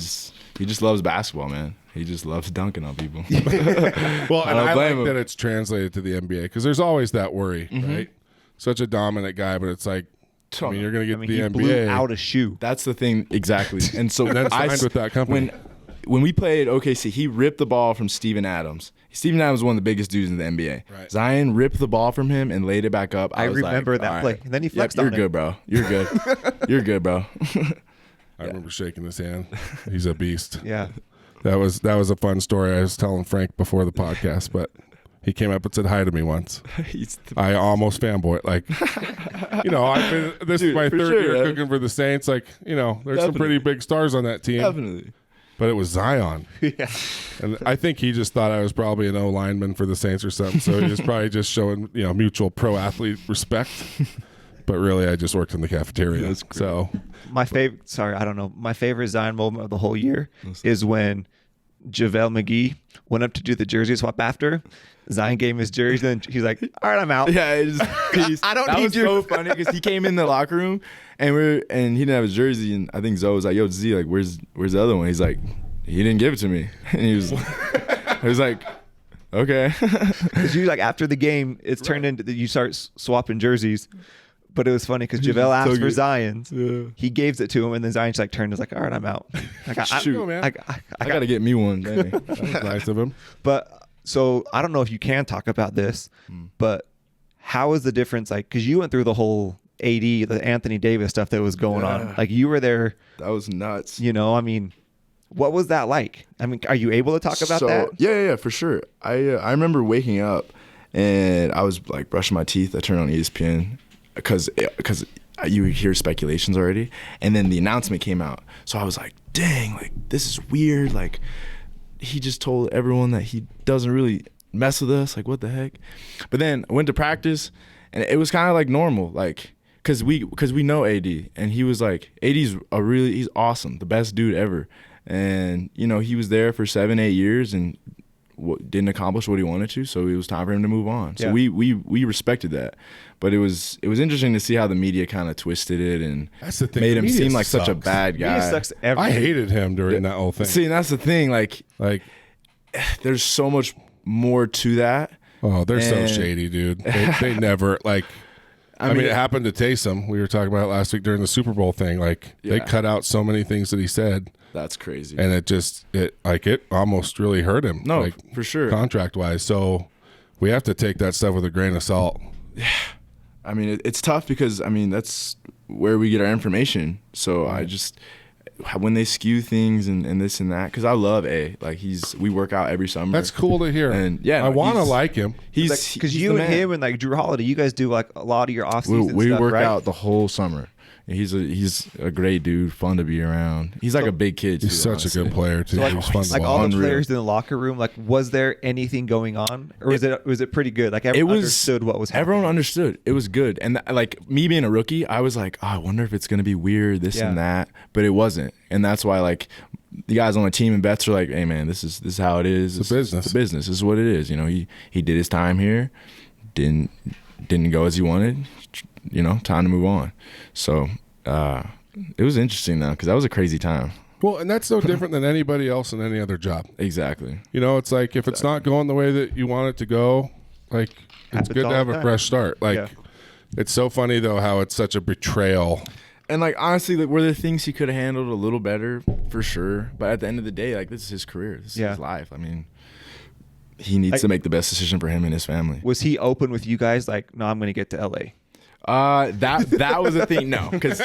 just loves basketball, man. He just loves dunking on people. Well, and I like him. that it's translated to the NBA because there's always that worry, right? Such a dominant guy, but it's like, I mean, you're going to get the he NBA. blew out a shoe. That's the thing, exactly. And so then signed with that company. When we played OKC, he ripped the ball from Steven Adams. Steven Adams was one of the biggest dudes in the NBA. Right. Zion ripped the ball from him and laid it back up. I was remember like, that all play. right. And then he flexed on You're it. good, bro. You're good. You're good, bro. I remember shaking his hand. He's a beast. Yeah. That was a fun story I was telling Frank before the podcast, but he came up and said hi to me once. I almost fanboyed. Like, this is my third year cooking for the Saints. Like, there's some pretty big stars on that team. Definitely. But it was Zion. Yeah. And I think he just thought I was probably an O-lineman for the Saints or something. So he was probably just showing, mutual pro-athlete respect. But really, I just worked in the cafeteria. So My favorite Zion moment of the whole year is when JaVale McGee went up to do the jersey swap after. Zion gave him his jersey, and he's like, "All right, I'm out." Yeah, I don't that need was you. so funny because he came in the locker room and he didn't have his jersey, and I think Zoe was like, "Yo, Z, like, where's the other one?" He's like, "He didn't give it to me," and he was like, "Okay." Because you after the game, it's turned into you start swapping jerseys. But it was funny because JaVale asked for Zion's. Yeah. He gave it to him, and then Zion just turned and was like, "All right, I'm out." I got to get me one. Dang. that was nice of him. But so I don't know if you can talk about this, but how is the difference? Like, because you went through the whole AD, the Anthony Davis stuff that was going on. Like, you were there. That was nuts. I mean, what was that like? I mean, are you able to talk about that? Yeah, for sure. I remember waking up and I was like brushing my teeth. I turned on ESPN. Because you hear speculations already, and then the announcement came out. So I was like, dang, like, this is weird. Like, he just told everyone that he doesn't really mess with us. Like, what the heck? But then I went to practice, and it was kind of like normal. Like, because we know AD, and he was like, AD's he's awesome, the best dude ever. And, he was there for 7-8 years, and didn't accomplish what he wanted to, so it was time for him to move on. So Yeah. we respected that. But it was interesting to see how the media kind of twisted it and That's the thing. made him Media seem like such a sucks. bad guy. Media sucks I hated him during that whole thing. See, and that's the thing. Like, there's so much more to that. Oh, they're so And- shady, dude. They never like. I mean, it happened to Taysom. We were talking about it last week during the Super Bowl thing. Like, they Yeah. cut out so many things that he said, That's crazy. and it almost really hurt him. No, like, for sure. contract wise. So we have to take that stuff with a grain of salt. I mean, it's tough because, I mean, that's where we get our information. So I just, when they skew things and this and that, because I love A. Like, we work out every summer. That's cool to hear. And, yeah, I no, want to he's- like him. He's because he's you the and man. him and like Drew Holiday, you guys do like a lot of your off We, season we stuff, work right? out the whole summer. He's a great dude, fun to be around. He's like a big kid too. He's such honestly. a good player too. So like, He's fun to like all watch. the Unreal. players in the locker room, like was there anything going on, or was it pretty good? Like everyone understood what was happening. Everyone understood. It was good. And like me being a rookie, I was like, oh, I wonder if it's gonna be weird, this and that. But it wasn't. And that's why like the guys on the team and Bets are like, hey man, this is how it is. It's a business. It's a business. This is what it is. You know, he did his time here, didn't go as he wanted. You know, time to move on. So it was interesting though, because that was a crazy time. Well, and that's no different than anybody else in any other job. Exactly. You know, it's like if it's not going the way that you want it to go, like it's Happens good to all have the a time. fresh start. Like Yeah. it's so funny though how it's such a betrayal. And like honestly, like, were there things he could have handled a little better? For sure. But at the end of the day, like this is his career. This is his life. I mean, he needs to make the best decision for him and his family. Was he open with you guys? Like, no, I'm going to get to LA. That was the thing. No, because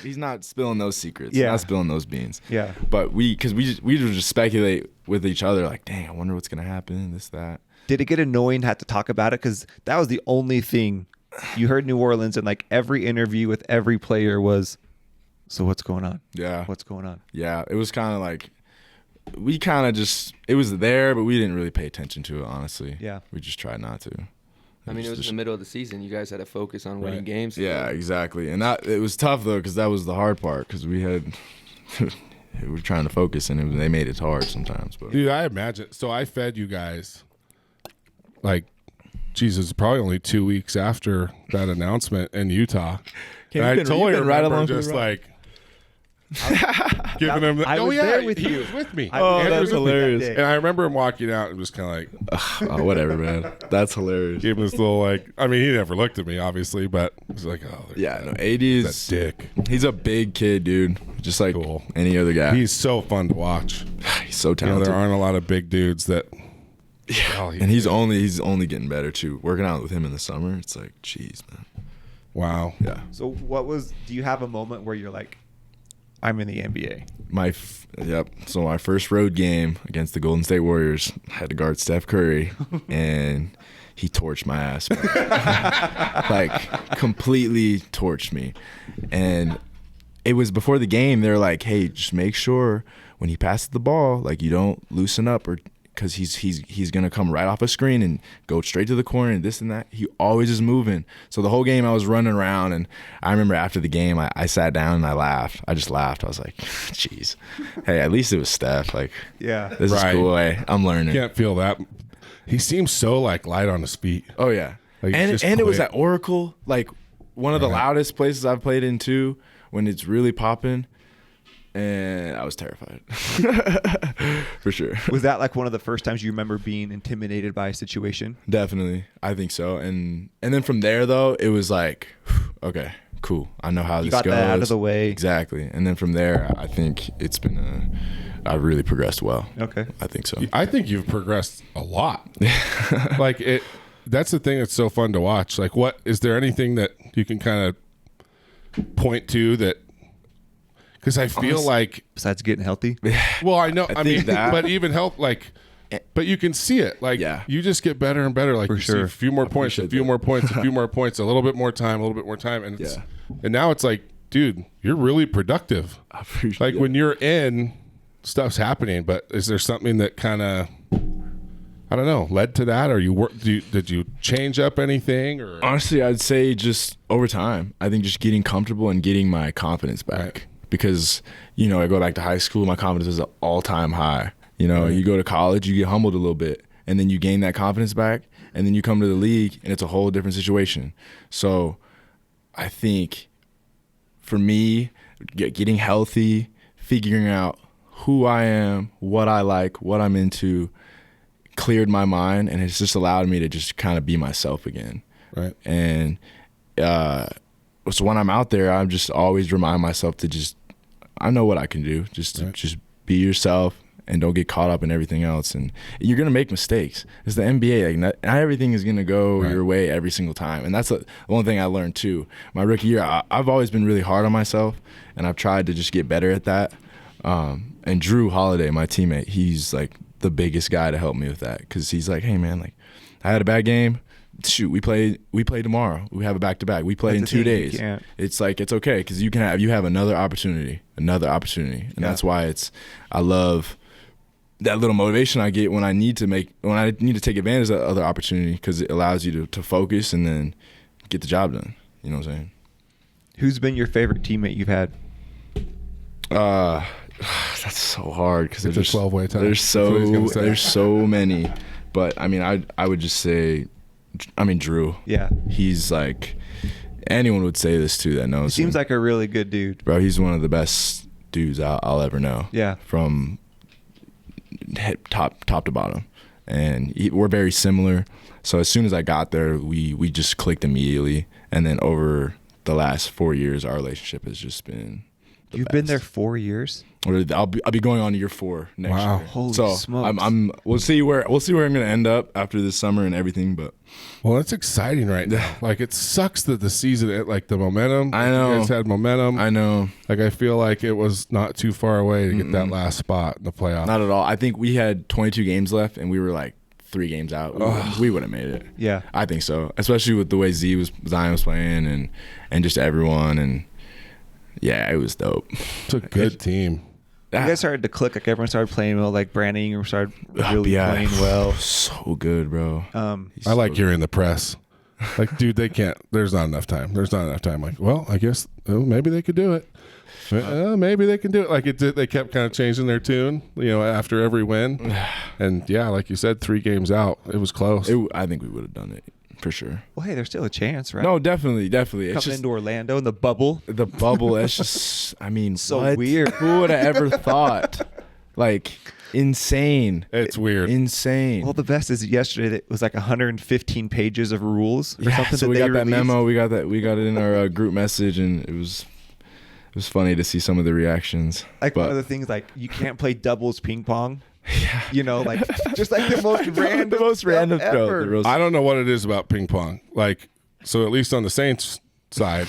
he's not spilling those secrets. Yeah. Not spilling those beans. Yeah. But we would just speculate with each other, like, dang, I wonder what's gonna happen. This, that. Did it get annoying to have to talk about it? Because that was the only thing you heard New Orleans, and like every interview with every player was, so what's going on? Yeah. What's going on? Yeah. It was kind of like we kind of just it was there, but we didn't really pay attention to it. Honestly. Yeah. We just tried not to. I mean, it was in the middle of the season. You guys had to focus on winning games. Yeah, exactly. And it was tough though, because that was the hard part. Because we were trying to focus, and they made it hard sometimes. But Dude, I imagine. So I fed you guys like, Jesus, probably only 2 weeks after that announcement in Utah. And I totally you've been right remember along for the just ride. like giving him. I was there with he you. was with me. I was Andrew with was you with me. that day. And I remember him walking out and just kind of like oh, whatever, man. That's hilarious. gave him this little like. I mean, he never looked at me, obviously, but he was like, "Oh, there's Yeah, no, that, AD that is dick." he's a big kid, dude. Just like Cool. any other guy. He's so fun to watch. He's so You know, talented. there aren't a lot of big dudes that. And he's only getting better too. Working out with him in the summer, it's like, jeez, man. Wow. Yeah. So do you have a moment where you're like, I'm in the NBA? So my first road game against the Golden State Warriors, I had to guard Steph Curry, and he torched my ass, man. Like completely torched me. And it was before the game. They're like, "Hey, just make sure when he passes the ball, like you don't loosen up, or because he's gonna come right off a screen and go straight to the corner and this and that. He always is moving." So the whole game I was running around, and I remember after the game I sat down and I laughed. I just laughed. I was like, "Jeez, hey, at least it was Steph. Like, Yeah. this is Right. cool. Hey, I'm learning." Can't feel that. He seems so like light on his feet. Oh yeah, Like, and just it was quick. at Oracle, like one of the loudest places I've played in too, when it's really popping. And I was terrified, for sure. Was that like one of the first times you remember being intimidated by a situation? Definitely, I think so. And then from there though, it was like, okay, cool. I know how this got goes. that out of the way. Exactly. And then from there, I think it's been I've really progressed well. Okay. I think so. I think you've progressed a lot. Like it. That's the thing that's so fun to watch. Like, what is there anything that you can kind of point to that? Because I feel like, Besides getting healthy? well, I know. I mean, think that- but even help like. But you can see it. Like, Yeah. you just get better and better. Like, For you see sure. a few more points, a appreciate few that. more points, a few more points, a little bit more time, and it's, Yeah. and now it's like, dude, you're really productive. I appreciate Like it. when you're in, stuff's happening. But is there something that kind of, I don't know, led to that, or did you change up anything, or Honestly, I'd say just over time. I think just getting comfortable and getting my confidence back. Right. Because, I go back to high school, my confidence was at all-time high. You know, you go to college, you get humbled a little bit, and then you gain that confidence back, and then you come to the league, and it's a whole different situation. So I think for me, getting healthy, figuring out who I am, what I like, what I'm into, cleared my mind, and it's just allowed me to just kind of be myself again. Right. And so when I'm out there, I'm just always remind myself to just, I know what I can do. Just be yourself and don't get caught up in everything else. And you're going to make mistakes. It's the NBA. Like, not everything is going to go your way every single time. And that's one thing I learned too. My rookie year, I've always been really hard on myself, and I've tried to just get better at that. And Drew Holiday, my teammate, he's like the biggest guy to help me with that, because he's like, hey man, like, I had a bad game. Shoot, we play tomorrow. We have a back-to-back. We play in 2 days. It's like, it's okay, because you have another opportunity, and that's why I love that little motivation I get when I need to take advantage of that other opportunity, because it allows you to focus and then get the job done. You know what I'm saying? Who's been your favorite teammate you've had? That's so hard, because it's a 12-way tie. There's so many, but I mean, I would just say, Drew. Yeah, he's like, anyone would say this too that knows. He seems him. like a really good dude, bro. He's one of the best dudes I'll ever know. Yeah, from top to bottom, and we're very similar. So as soon as I got there, we just clicked immediately, and then over the last 4 years, our relationship has just been. You've been there 4 years. I'll be going on to year 4 next year. Holy so smokes! We'll see where I'm gonna end up after this summer and everything. But it's exciting right now. Like, it sucks that the season, like the momentum. I know you guys had momentum. I know. Like, I feel like it was not too far away to get that last spot in the playoff. Not at all. I think we had 22 games left, and we were like 3 games out. We would have made it. Yeah, I think so. Especially with the way Zion was playing, and just everyone, and yeah, it was dope. It's a good team. You guys started to click. Like, everyone started playing well. Like, Brandon Ingram started really playing well. So good, bro. I like hearing the press. Like, dude, they can't. There's not enough time. Like, well, I guess maybe they could do it. Maybe they can do it. Like, they kept kind of changing their tune, after every win. And yeah, like you said, 3 games out, it was close. I think we would have done it for sure. Well, hey, there's still a chance, right? No, definitely. Coming into Orlando in the bubble. It's just, so weird. Who would have ever thought? Like, insane. It's weird. Insane. Well, the best is yesterday that was like 115 pages of rules or something. So we got that memo. We got it in our group message, and it was funny to see some of the reactions. Like, one of the things, like, you can't play doubles ping pong. Like, just like the most random stuff ever. I don't know what it is about ping pong. Like, so at least on the Saints side,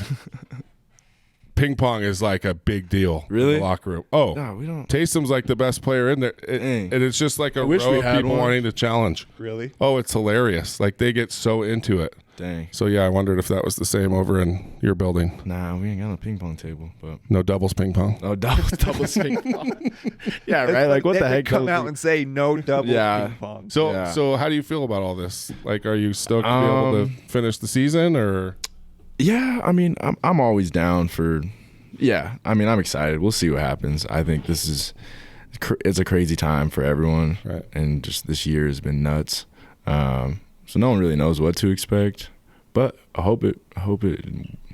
ping pong is like a big deal. Really? In the locker room. Oh, no, we don't. Taysom's like the best player in there. And it's just like a row of people wanting to challenge. Really? Oh, it's hilarious. Like, they get so into it. Dang. So yeah, I wondered if that was the same over in your building. Nah, we ain't got a ping pong table, but no doubles ping pong. Oh, doubles ping pong. Yeah, right. Like, what the heck? Come out and say no double ping pong. So how do you feel about all this? Like, are you stoked to be able to finish the season, or? Yeah, I'm always down for. Yeah, I'm excited. We'll see what happens. I think it's a crazy time for everyone, right? And just this year has been nuts. So no one really knows what to expect, but I hope it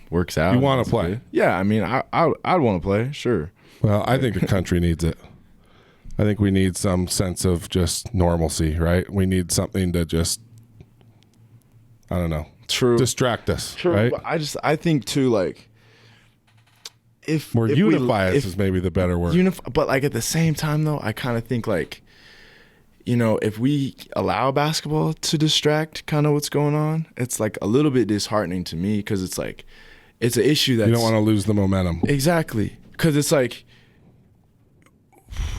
works out. You want to play? Yeah, I'd want to play, sure. Well, I think the country needs it. I think we need some sense of just normalcy, right? We need something to just, I don't know, distract us, right? But I think too, like, if unify us is maybe the better word. But like, at the same time though, I kind of think, like, if we allow basketball to distract kind of what's going on, it's like a little bit disheartening to me, because it's like, it's an issue that you don't want to lose the momentum. Exactly. Because it's like,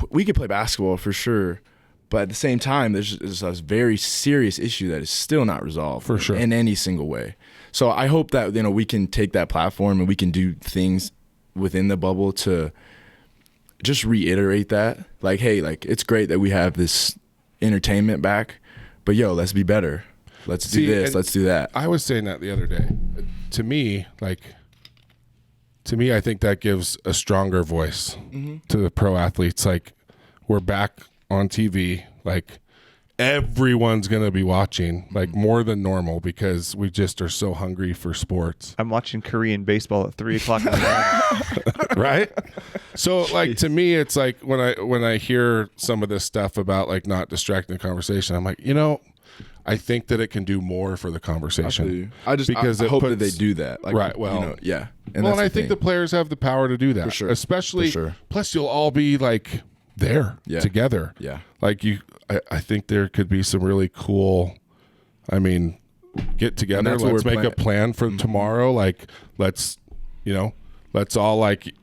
we could play basketball for sure, but at the same time, there's a very serious issue that is still not resolved for sure in any single way. So I hope that, we can take that platform and we can do things within the bubble to just reiterate that. Like, hey, like, it's great that we have this entertainment back, but let's be better. Let's do this. Let's do that. I was saying that the other day. To me, I think that gives a stronger voice to the pro athletes. Like, we're back on TV, like everyone's going to be watching, like more than normal, because we just are so hungry for sports. I'm watching Korean baseball at 3:00 in the morning. Right? So like to me, it's like when I hear some of this stuff about like not distracting the conversation, I'm like, I think that it can do more for the conversation. I hope that they do that. Like, right. Well, yeah. And I think the players have the power to do that. For sure. Especially, For sure. Plus you'll all be like there together. Yeah. Like I think there could be some really cool, get together. Let's make a plan for tomorrow. Like let's all like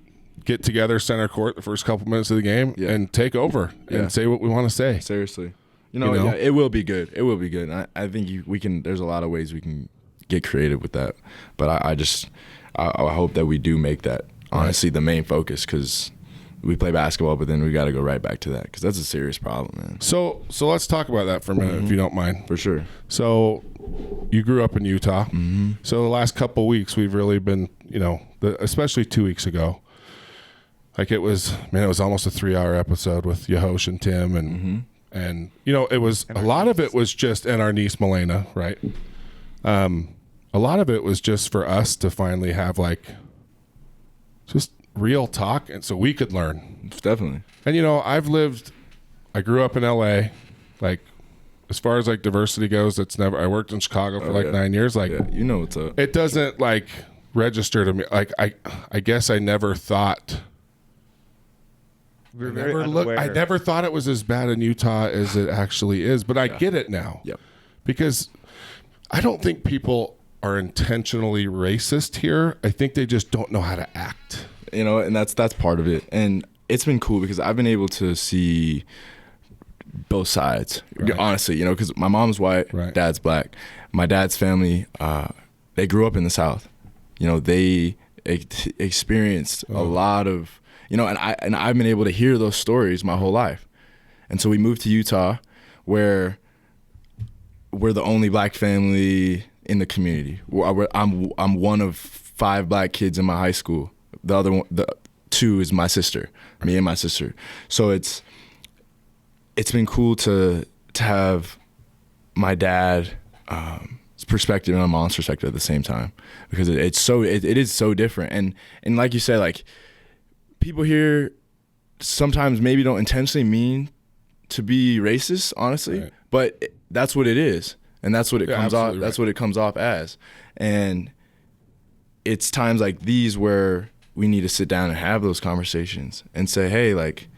get together center court the first couple minutes of the game and take over and say what we want to say. Seriously. Yeah, it will be good. It will be good. And I think we can. There's a lot of ways we can get creative with that. But I hope that we do make that honestly the main focus, because we play basketball, but then we got to go right back to that, because that's a serious problem, man. So let's talk about that for a minute, if you don't mind. For sure. So you grew up in Utah. Mm-hmm. So the last couple weeks we've really been, especially 2 weeks ago. Like it was almost a 3-hour episode with Yahosh and Tim and it was a lot of it was just, and our niece Milena, right? A lot of it was just for us to finally have like just real talk, and so we could learn. Definitely. And I grew up in LA. Like as far as like diversity goes, I worked in Chicago for 9 years. Like what's up. It doesn't like register to me. Like I guess I never thought. I never thought it was as bad in Utah as it actually is, but I get it now. Yep. Because I don't think people are intentionally racist here. I think they just don't know how to act. And that's part of it. And it's been cool because I've been able to see both sides, honestly, because my mom's white, dad's black. My dad's family, they grew up in the South. They experienced a lot of, and I've been able to hear those stories my whole life. And so we moved to Utah, where we're the only black family in the community. I'm one of 5 black kids in my high school. The other one, the 2 is my sister, me and my sister. So it's been cool to have my dad's perspective and my mom's perspective at the same time, because it is so different. And like you said, like people here sometimes maybe don't intentionally mean to be racist, honestly, but that's what it is, and that's what it comes off. That's what it comes off as. And it's times like these where we need to sit down and have those conversations and say, hey, like,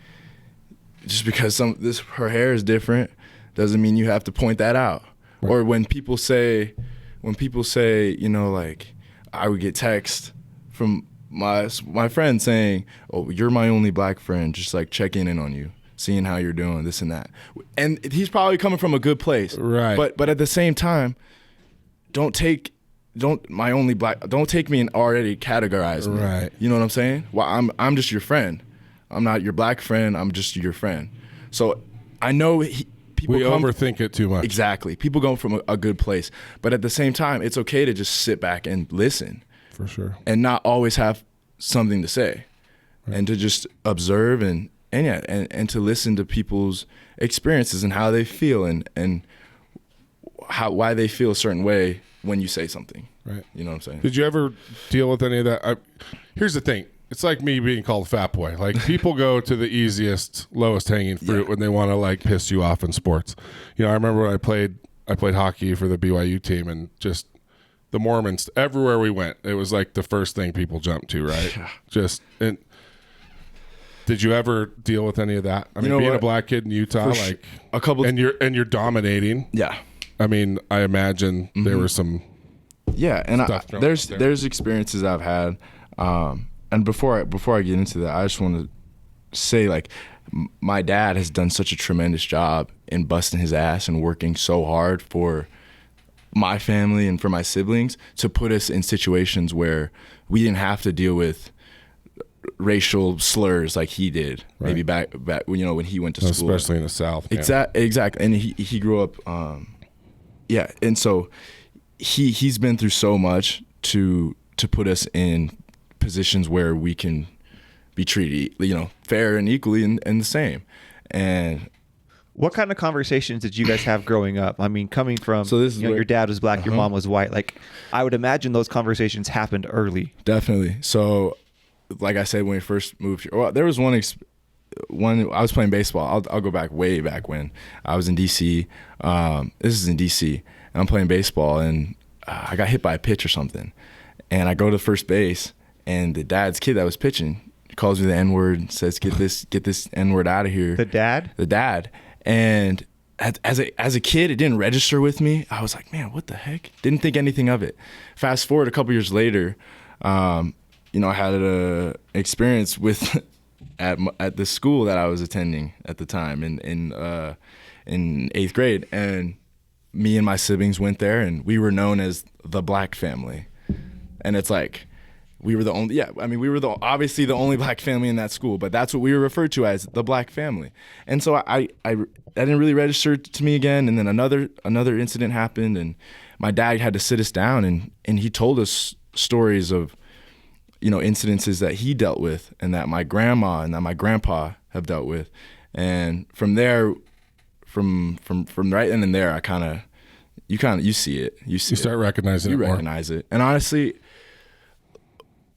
just because her hair is different doesn't mean you have to point that out. Right. Or when people say, like, I would get text from my friend saying, oh, you're my only black friend, just like checking in on you, seeing how you're doing, this and that. And he's probably coming from a good place. Right. But at the same time, don't take me and already categorize me. Right. You know what I'm saying? Well, I'm just your friend. I'm not your black friend. I'm just your friend. So I know people overthink it too much. Exactly. People come from a good place, but at the same time, it's okay to just sit back and listen. For sure. And not always have something to say, and to just observe and to listen to people's experiences and how they feel and why they feel a certain way when you say something. Right. You know what I'm saying? Did you ever deal with any of that? Here's the thing. It's like me being called fat boy. Like people go to the easiest, lowest hanging fruit when they want to like piss you off in sports. I remember when I played hockey for the BYU team, and just the Mormons, everywhere we went, it was like the first thing people jumped to, right? Yeah. Did you ever deal with any of that? I mean, being a black kid in Utah, like a couple, and you're dominating. Yeah. I mean, I imagine there was some. Yeah, and there's experiences I've had, and before I get into that, I just want to say, like, my dad has done such a tremendous job in busting his ass and working so hard for my family and for my siblings to put us in situations where we didn't have to deal with racial slurs like he did. Right. Maybe back when he went to school, especially in the South. Exactly. And he grew up. And so he's been through so much to put us in positions where we can be treated, fair and equally and the same. And What kind of conversations did you guys have growing up? I mean, coming from, So this is your dad was black, your mom was white. Like, I would imagine those conversations happened early. Definitely. So, like I said, when we first moved here, well, there was one I was playing baseball. I'll go back way back when I was in DC. This is in DC, and I'm playing baseball, and I got hit by a pitch or something, and I go to first base, and the dad's kid that was pitching calls me the N-word, says, "Get this N-word out of here." The dad? The dad. And as a kid, it didn't register with me. I was like, man, what the heck? Didn't think anything of it. Fast forward a couple years later, I had an experience with at the school that I was attending at the time in 8th grade, and me and my siblings went there, and we were known as the black family. And it's like, we were the only, we were obviously the only black family in that school, but that's what we were referred to as, the black family. And so I didn't really register to me again. And then another incident happened, and my dad had to sit us down, and he told us stories of, incidences that he dealt with, and that my grandma and that my grandpa have dealt with. And from there, from right then and there, you see it. You start recognizing it more. You recognize it. And honestly,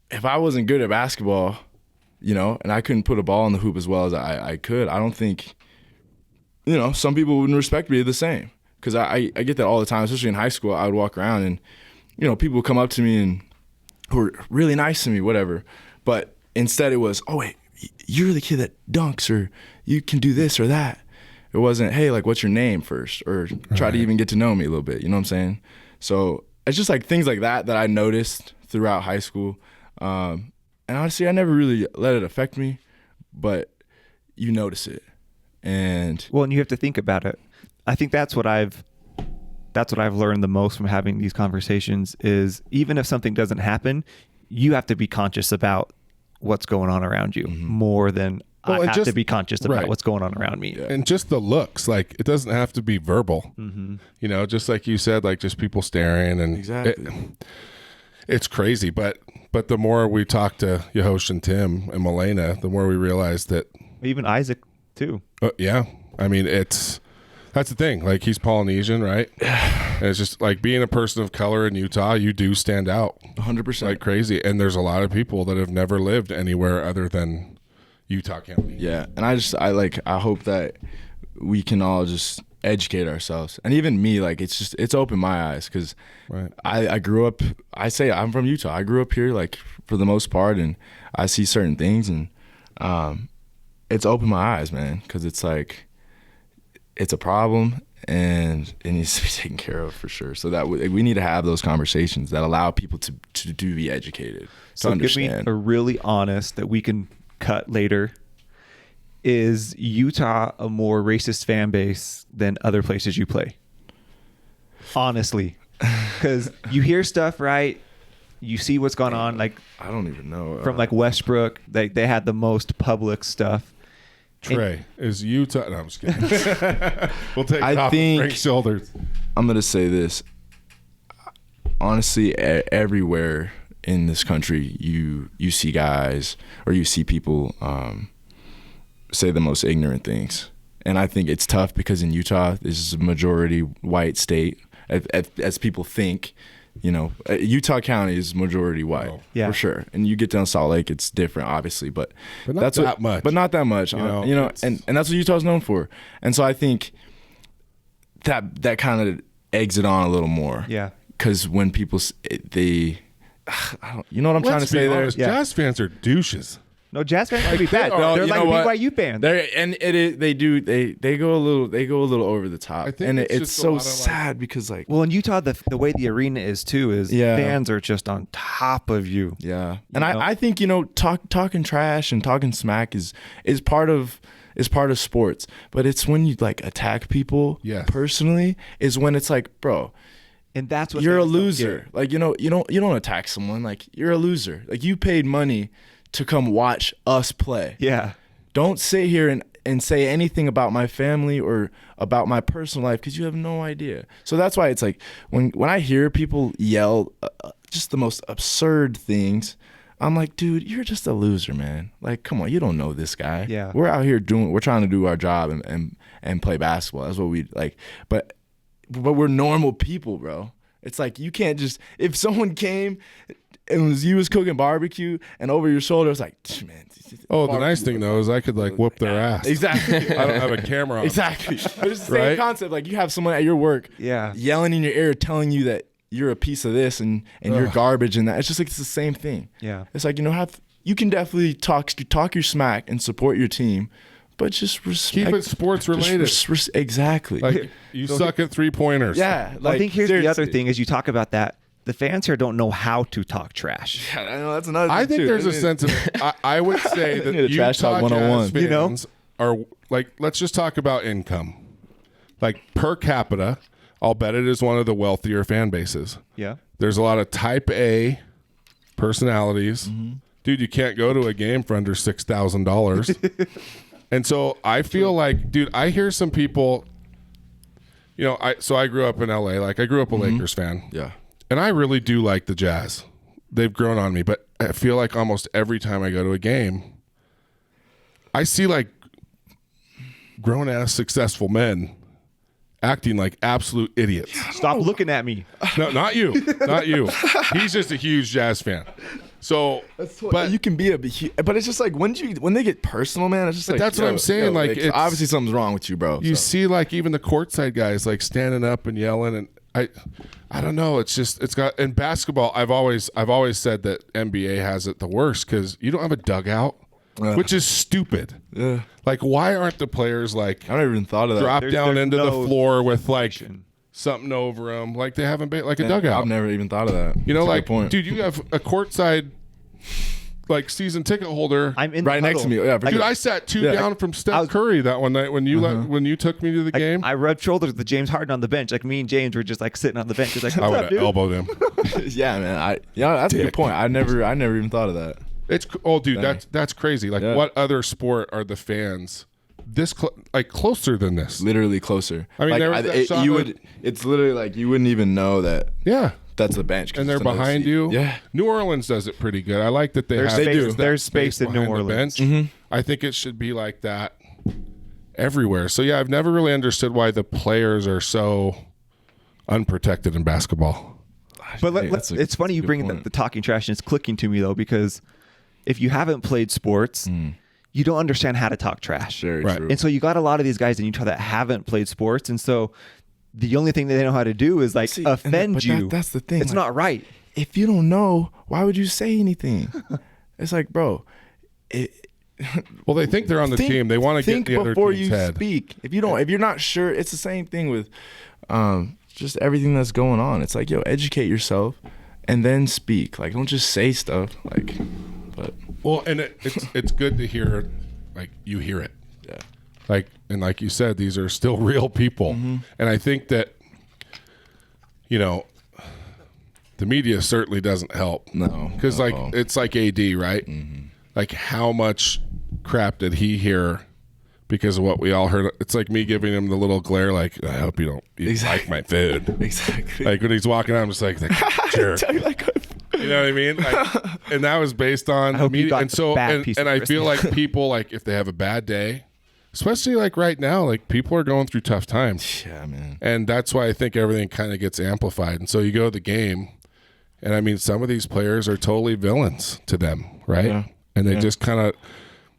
if I wasn't good at basketball, and I couldn't put a ball in the hoop as well as I could, I don't think, some people wouldn't respect me the same. Because I get that all the time, especially in high school. I would walk around and, people would come up to me and who were really nice to me, whatever. But instead it was, oh, wait, you're the kid that dunks, or you can do this or that. It wasn't, hey, like, what's your name first? Or try to even get to know me a little bit. You know what I'm saying? So it's just like things like that I noticed throughout high school. And honestly, I never really let it affect me, but you notice it. And you have to think about it. I think that's what I've learned the most from having these conversations is, even if something doesn't happen, you have to be conscious about what's going on around you more than I have to be conscious about what's going on around me. Yeah. And just the looks, like, it doesn't have to be verbal, just like you said, like, just people staring, and exactly. It's crazy. But the more we talk to Yehosh and Tim and Milena, the more we realize that even Isaac too. Yeah. I mean, that's the thing. Like, he's Polynesian, right? And it's just like, being a person of color in Utah, you do stand out 100%. like crazy. And there's a lot of people that have never lived anywhere other than Utah County. Yeah. And I hope that we can all just educate ourselves. And even me, like, it's opened my eyes, because I grew up, I'm from Utah. I grew up here, like, for the most part, and I see certain things, and it's opened my eyes, man, because it's like, it's a problem, and it needs to be taken care of for sure. So that we need to have those conversations that allow people to be educated, to understand. Give me a really honest that we can cut later. Is Utah a more racist fan base than other places you play? Honestly, because you hear stuff, right? You see what's going on. Like, I don't even know. From like Westbrook, they had the most public stuff. Trey, is Utah? No, I'm just kidding. We'll take it off Frank's shoulders. I'm going to say this. Honestly, everywhere in this country, you see guys, or you see people say the most ignorant things. And I think it's tough, because in Utah, this is a majority white state, as people think. Utah County is majority white, for sure. And you get down Salt Lake, it's different, obviously, but not that's that much. But not that much, and that's what Utah's known for. And so I think that kind of eggs it on a little more. Yeah. Because when people you know what I'm trying to say there? Jazz fans are douches. No, Jazz fans can be bad. No, they're like BYU fans. They go a little over the top, and it's so sad, because, like, well, in Utah, the way the arena is too is fans are just on top of you. Yeah, and I think talking trash and talking smack is part of sports, but it's when you, like, attack people personally is when it's like, bro. And that's what you're a loser. Like, you don't attack someone. Like, you're a loser. Like, you paid money to come watch us play. Yeah. Don't sit here and say anything about my family or about my personal life, because you have no idea. So that's why it's like, when I hear people yell just the most absurd things, I'm like, dude, you're just a loser, man. Like, come on, you don't know this guy. Yeah. We're out here we're trying to do our job and and play basketball. That's what we like. But we're normal people, bro. It's like you can't just, if someone came and you was cooking barbecue and over your shoulder, it's like, man. Oh, the nice thing though is I could like whoop their ass. Exactly. I don't have a camera on. Exactly. But it's the same Right? concept. Like you have someone at your work yelling in your ear telling you that you're a piece of this and you're garbage and that. It's just like it's the same thing. Yeah. It's like, you can definitely talk your smack and support your team, but just respect. Keep it sports related. Exactly. Like you suck at 3-pointers. Yeah. Well, I think here's the other seriously. thing is you talk about that. The fans here don't know how to talk trash. Yeah, I know that's another thing I think too. there's a sense of I would say that need a trash talk Utah 101. Jazz You know? fans are like, let's just talk about income. Like per capita, I'll bet it is one of the wealthier fan bases. Yeah. There's a lot of type A personalities. Mm-hmm. Dude, you can't go to a game for under $6,000. And so I feel like, dude, I hear some people, I grew up in LA. Like I grew up a Lakers fan. Yeah. And I really do like the Jazz. They've grown on me, but I feel like almost every time I go to a game, I see like grown-ass successful men acting like absolute idiots. Stop looking at me. No, not you. Not you. He's just a huge Jazz fan. So, But you can be but it's just like when they get personal, man, it's just like that's what I'm saying, like, it's- obviously something's wrong with you, bro. you so. see like even the courtside guys like standing up and yelling, and I don't know. It's got in basketball. I've always said that NBA has it the worst because you don't have a dugout, which is stupid. Yeah. Like, why aren't the players like I never even thought of that. drop down there's into the no floor with like something over them, like they haven't been like a dugout? I've never even thought of that. You know, That's a like, good point. dude, you have a courtside like season ticket holder. I'm in the right next to huddle. me. Yeah, for Dude, sure. I sat two Yeah. down from Steph Curry that one night when you when you took me to the game. I rubbed shoulders with James Harden on the bench. Like me and James were just like sitting on the bench. He's like, I what's would up, have dude? elbowed him. Yeah, man. That's a good point. I never even thought of that. It's dude, that's crazy. Like, what other sport are the fans this like closer than this? Literally closer. I mean, like, there was that shot of- It's literally like you wouldn't even know that Yeah, that's the bench. 'cause and they're it's another behind seat. you. Yeah. New Orleans does it pretty good. I like that they There's have space- that there's space in New behind the Orleans. bench. I think it should be like that everywhere. So yeah, I've never really understood why the players are so unprotected in basketball. But Hey, that's a it's funny you good bring point. the talking trash, and it's clicking to me though, because if you haven't played sports, you don't understand how to talk trash. Very Right. true. And so you got a lot of these guys in Utah that haven't played sports, and so the only thing that they know how to do is like See, and offend but you. that's the thing. It's like, not right. If you don't know, why would you say anything? It's like, bro, Well, they think they're on the team. They want to get think the other before team's you head. speak. If you're not sure, it's the same thing with just everything that's going on. It's like, yo, educate yourself and then speak. Like, don't just say stuff. Like, but Well, and it's good to hear, like you hear it. yeah, Like, and like you said, these are still real people. And I think that, the media certainly doesn't help. No, Because, not like, at all. it's like AD, right? Like, how much crap did he hear because of what we all heard? It's like me giving him the little glare, like, I hope you don't like my food. exactly. Like, when he's walking out, I'm just like sure. You know what I mean? Like, and that was based on hope you media. got And the so, bad piece and of I feel Christmas. like people, like, if they have a bad day, especially like right now, like people are going through tough times. Yeah, man. And that's why I think everything kind of gets amplified. And so you go to the game, and I mean, some of these players are totally villains to them, right? Yeah. And they just kind of,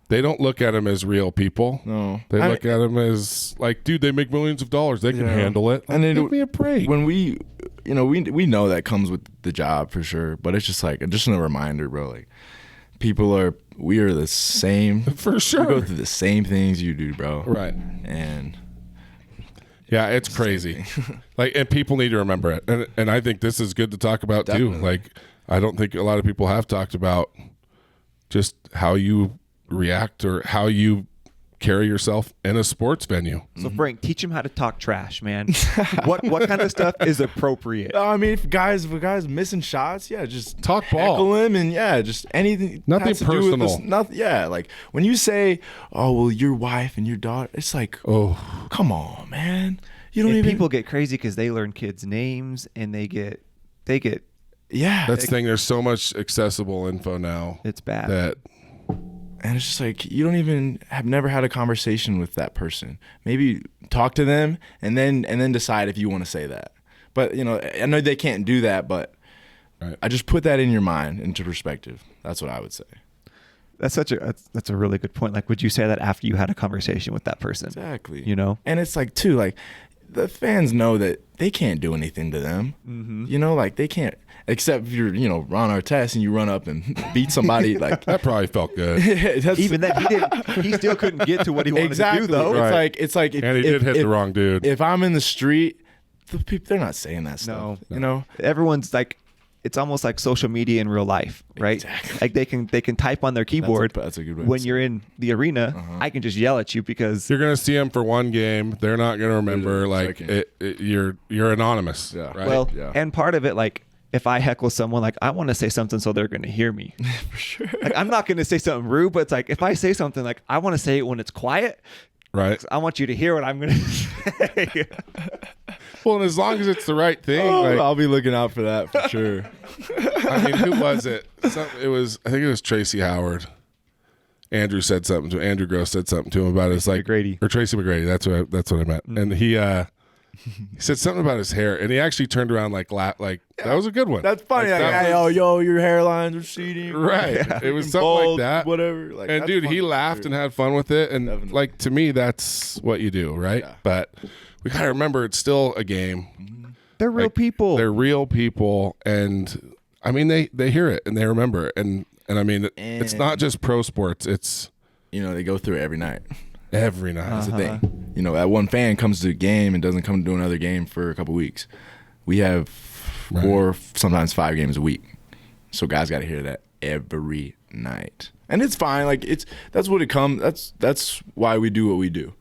they don't look at them as real people. No. They look at them as like, dude, they make millions of dollars. They can Yeah. handle it. And Like, then give me a break. When we know that comes with the job for sure, but it's just like just a reminder, bro. Like we are the same. For We go sure. through the same things you do, bro. Right. And Yeah, it's crazy. Like, and people need to remember it. And I think this is good to talk about Definitely. too. Like, I don't think a lot of people have talked about just how you react or how you carry yourself in a sports venue. So Frank, teach him how to talk trash, man. what kind of stuff is appropriate? I mean, if guys missing shots, yeah, just Talk ball. tackle him, and yeah, just anything. Nothing has to do with personal. this, nothing. Yeah, like when you say, "Oh, well, your wife and your daughter," it's like, Oh, come on, man. You don't And even. people get crazy because they learn kids' names and they get yeah, that's the thing. There's so much accessible info now it's bad. that And it's just like, you don't even have never had a conversation with that person. Maybe talk to them and then decide if you want to say that. But, you know, I know they can't do that, but I just put that in your mind into perspective. That's what I would say. That's a really good point. Like, would you say that after you had a conversation with that person? Exactly. You know? And it's like, too, like, the fans know that they can't do anything to them. Mm-hmm. You know, like, they can't, except if you're, you know, Ron Artest and you run up and beat somebody. Like, that probably felt good. Even that, he still couldn't get to what he wanted to do, though. It's like, if, and he did hit the wrong dude. If I'm in the street, the people, they're not saying that stuff. No. You know? Everyone's like, it's almost like social media in real life, right? Exactly. Like they can type on their keyboard. That's a good way. When you're in the arena, I can just yell at you because you're gonna see them for one game. They're not gonna remember. Like you're anonymous. Yeah. Right? well, Yeah. and part of it, like if I heckle someone, like I want to say something so they're gonna hear me. For sure. Like I'm not gonna say something rude, but it's like if I say something, like I want to say it when it's quiet. Right. I want you to hear what I'm gonna say. Well, and as long as it's the right thing, like, I'll be looking out for that for sure. I mean, who was it? I think it was Tracy Howard. Andrew said something to Andrew Gross said something to him about his like McGrady. or Tracy McGrady. That's what I meant. And he said something about his hair, and he actually turned around like that was a good one. That's funny. Like, that hey, was- yo, your hairline's receding. right. It was something Bald, like that. Whatever. Like, And that's dude, he funny. laughed and had fun with it, and Definitely. like to me, that's what you do, right? Yeah. But we gotta remember it's still a game. They're real Like, people. They're real people, and I mean they hear it and they remember it, and I mean it's not just pro sports; it's You know, they go through it every night. every night. That's the thing. You know, that one fan comes to a game and doesn't come to another game for a couple weeks. We have 4, sometimes 5 games a week. So guys got to hear that every night. And it's fine. Like that's what it comes. That's why we do what we do.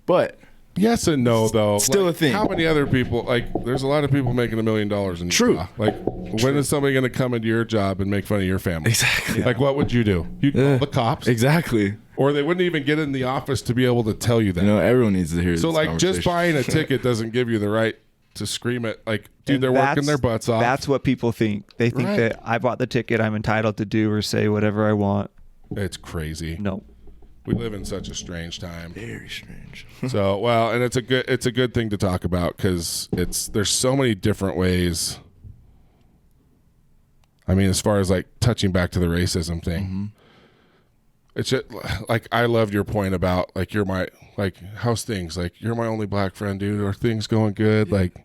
But Yes and no, though. Still Like, a thing. How many other people? Like, there's a lot of people making $1 million in True. Utah. Like, when is somebody going to come into your job and make fun of your family? Exactly. Like, what would you do? You'd call the cops, exactly. or they wouldn't even get in the office to be able to tell you that. You know, everyone needs to hear So, this like, just conversation. buying a ticket doesn't give you the right to scream it. Like, dude, And they're working that's- their butts off. That's what people think. They think Right. that I bought the ticket, I'm entitled to do or say whatever I want. It's crazy. No. We live in such a strange time. Very strange. So, well, and it's a good thing to talk about because there's so many different ways. I mean, as far as like touching back to the racism thing, it's just like I loved your point about like how's things, like you're my only black friend, dude. Are things going good? Like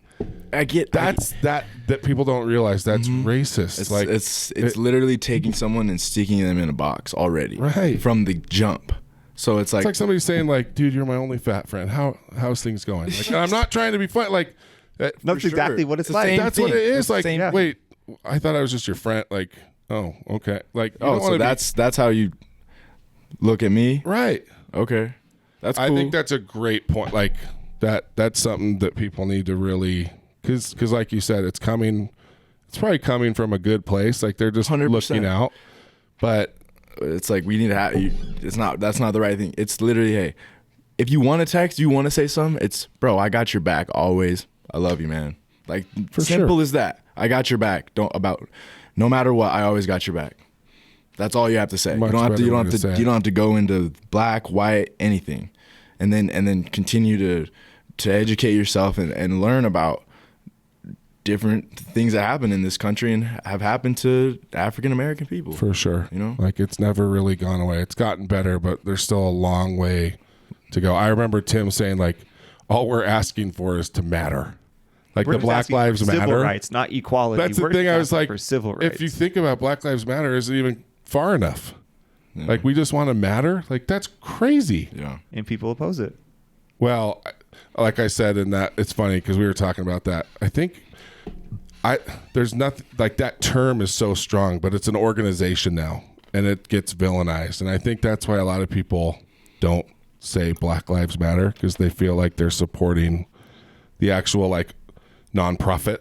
I get that people don't realize that's racist. It's like it's literally taking someone and sticking them in a box already, Right. from the jump. So it's it's like somebody saying like, dude, you're my only fat friend. How's things going? Like, I'm not trying to be funny. Like That's For sure. exactly what it's It's the like. same that's what thing. it is. It's the Like, same- wait, I thought I was just your friend. Like, oh, okay. Like, you oh, don't so wanna be- that's how you look at me. right. Okay, that's cool. I think that's a great point. Like that's something that people need to really, because like you said, it's probably coming from a good place. Like they're just 100%. looking out. But It's like we need to have. That's not the right thing. It's literally, hey, if you want to text, you want to say something, it's bro, I got your back always. I love you, man. Like simple as that. I got your back. No matter what, I always got your back. That's all you have to say. Much You don't have to. better You way don't have to to. say You it. don't have to go into black, white, anything, and then continue to educate yourself and learn about different things that happen in this country and have happened to African American people. for sure, You know? like it's never really gone away. It's gotten better, but there's still a long way to go. I remember Tim saying like, all we're asking for is to matter. Like We're the just Black asking for Lives civil Matter. rights, not equality. That's the We're thing. just I was asking like, for civil rights. if you think about Black Lives Matter, is it even far enough? Like we just want to matter? Like that's crazy. Yeah. and people oppose it. Well, like I said in that, it's funny because we were talking about that. I think there's nothing like that term is so strong, but it's an organization now and it gets villainized. And I think that's why a lot of people don't say Black Lives Matter because they feel like they're supporting the actual like nonprofit.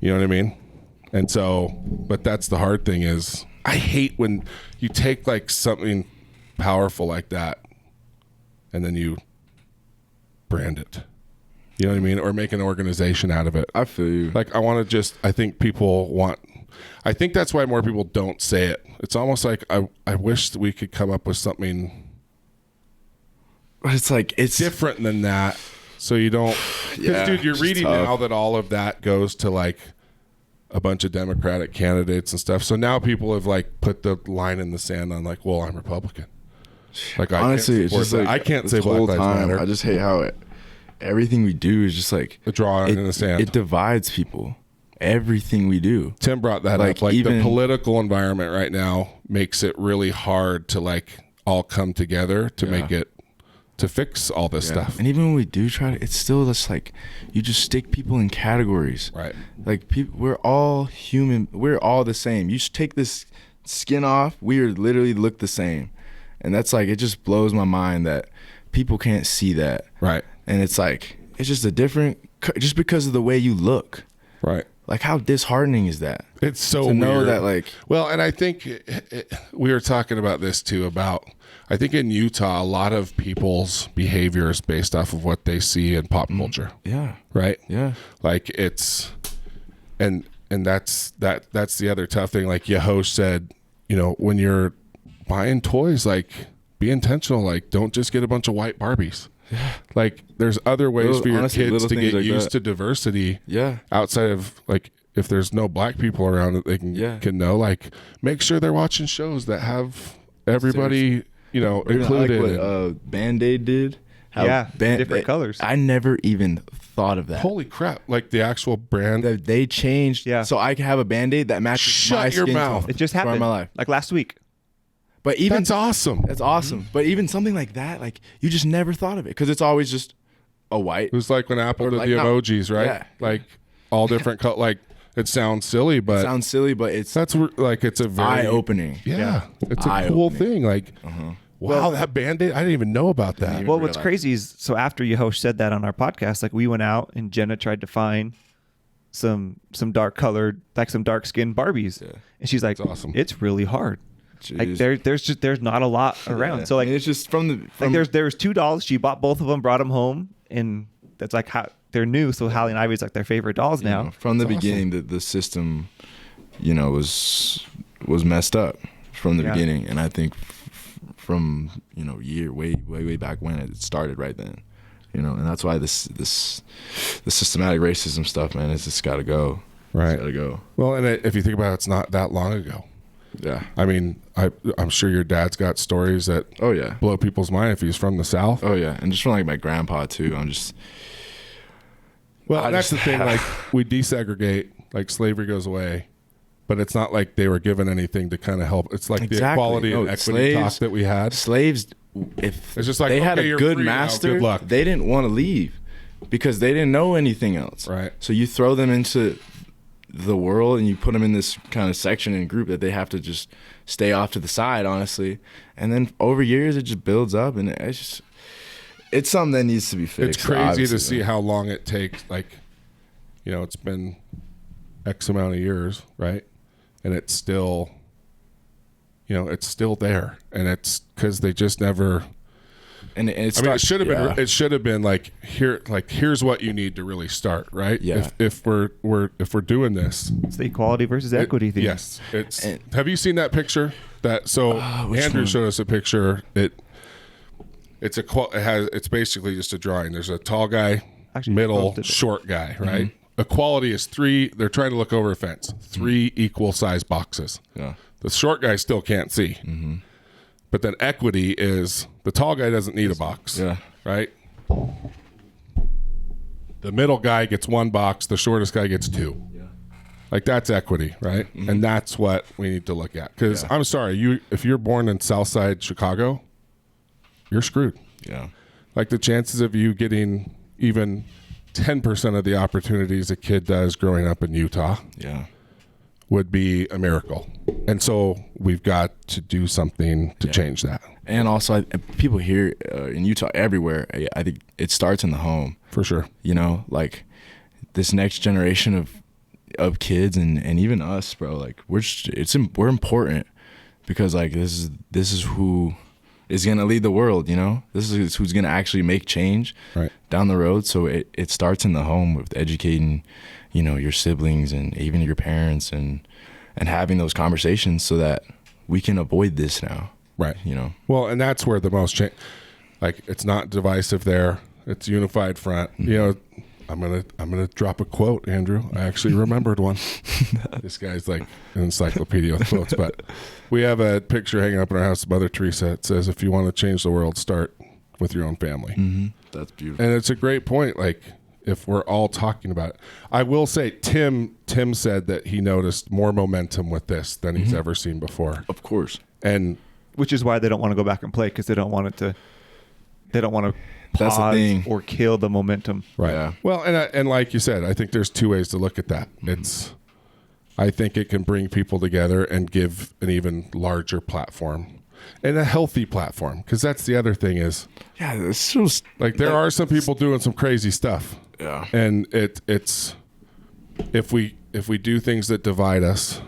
You know what I mean? And so, but that's the hard thing is I hate when you take like something powerful like that and then you brand it. You know what I mean? Or make an organization out of it. I feel you. Like I want to I think people want I think that's why more people don't say it. It's almost like I wish that we could come up with something. But it's like it's different than that, so you don't. Because dude, you're reading now that all of that goes to like a bunch of Democratic candidates and stuff. So now people have like put the line in the sand on like, well, I'm Republican. Like honestly, it's just like I can't say Black Lives Matter. I just hate how everything we do is just like a draw in the sand. It divides people. Everything we do. Tim brought that up. Like the political environment right now makes it really hard to like all come together to make it. To fix all this stuff. And even when we do try to, it's still just like you just stick people in categories. Right. Like people, we're all human. We're all the same. You should take this skin off. We literally look the same. And that's like, it just blows my mind that people can't see that. Right. And it's like, it's just just because of the way you look. Right. Like how disheartening is that? It's so to know weird. that like. Well, and I think we were talking about this too, I think in Utah, a lot of people's behavior is based off of what they see in pop culture. Yeah. Right? Yeah. Like it's, and that's the other tough thing. Like Yehosh said, you know, when you're buying toys, like be intentional. Like don't just get a bunch of white Barbies. Yeah. Like there's other ways for your kids to get used to diversity. Yeah. Outside of like, if there's no black people around that they can know, like make sure they're watching shows that have everybody, you know, included. Like what Band-Aid did. Different colors. I never even thought of that. Holy crap. Like the actual brand. That they changed. Yeah. So I can have a Band-Aid that matches my your skin mouth. tone It just happened. my life. Like last week. But even that's awesome. That's awesome. Mm-hmm. But even something like that, like you just never thought of it because it's always just a white. It was like when Apple did like, the emojis, right? Yeah. Like all different colors. Like it sounds silly, but it's like it's a very eye-opening. Yeah. It's a cool thing. Like, wow, that Band-Aid, I didn't even know about that. Well, what's crazy is, so after Yehosh said that on our podcast, like we went out and Jenna tried to find some dark colored, like some dark skinned Barbies. Yeah. And she's like, awesome. It's really hard. Jeez. Like there's not a lot around. Yeah. So like, it's just from like there's $2. She bought both of them, brought them home, and that's like how they're new. So Hallie and Ivy's like their favorite dolls now. From the beginning, the system, you know, was messed up from the beginning, and I think from way back when it started right then, you know, and that's why the systematic racism stuff, man, it's just got to go. Right. It's got to go. Well, and if you think about it, it's not that long ago. Yeah. I mean, I'm sure your dad's got stories that blow people's mind if he's from the South. Oh yeah, and just from like my grandpa too. That's the thing. Like we desegregate, like slavery goes away, but it's not like they were given anything to kind of help. It's like the equality and equity talk that we had. Slaves, if it's just like they had a good master, good luck. They didn't want to leave because they didn't know anything else. Right. So you throw them into the world and you put them in this kind of section and group that they have to just stay off to the side, honestly. And then over years it just builds up, and it's something that needs to be fixed. It's crazy to see how long it takes. Like, you know, it's been X amount of years, right? And it's still, you know, it's still there, and it's because they just never. And it should have been. It should have been like here's what you need to really start, right? Yeah. If we're doing this, it's the equality versus equity thing. Yes. Have you seen that picture? Andrew showed us a picture. It's basically just a drawing. There's a tall guy, middle, short guy, right? Mm-hmm. Equality is 3. They're trying to look over a fence. 3 equal size boxes. Yeah. The short guy still can't see. Mm-hmm. But then equity is the tall guy doesn't need a box. Yeah. Right? The middle guy gets 1 box. The shortest guy gets 2. Yeah. Like that's equity, right? Mm-hmm. And that's what we need to look at. Because I'm sorry, if you're born in Southside Chicago, you're screwed. Yeah. Like the chances of you getting even 10% of the opportunities a kid does growing up in Utah would be a miracle. And so we've got to do something to change that. And also people here in Utah, everywhere, I think it starts in the home. For sure. You know, like this next generation of kids and even us, bro, like we're important because like this is who is going to lead the world, you know? This is who's going to actually make change down the road. So it starts in the home with educating, you know, your siblings and even your parents and and having those conversations so that we can avoid this now. Right. You know. Well, and that's where the most like it's not divisive there. It's unified front. You know, I'm gonna drop a quote, Andrew. I actually remembered one. This guy's like an encyclopedia with quotes, but we have a picture hanging up in our house of Mother Teresa. It says, "If you want to change the world, start with your own family." Mm-hmm. That's beautiful. And it's a great point. Like, if we're all talking about it, I will say Tim said that he noticed more momentum with this than he's ever seen before. Of course. And which is why they don't want to go back and play, because they don't want to That's the pause thing. or kill the momentum. right. Yeah. Well, and like you said, I think there's two ways to look at that. I think it can bring people together and give an even larger platform. And a healthy platform, because that's the other thing is, Yeah, it's just like, there are some people doing some crazy stuff. Yeah. And it's if we do things that divide us,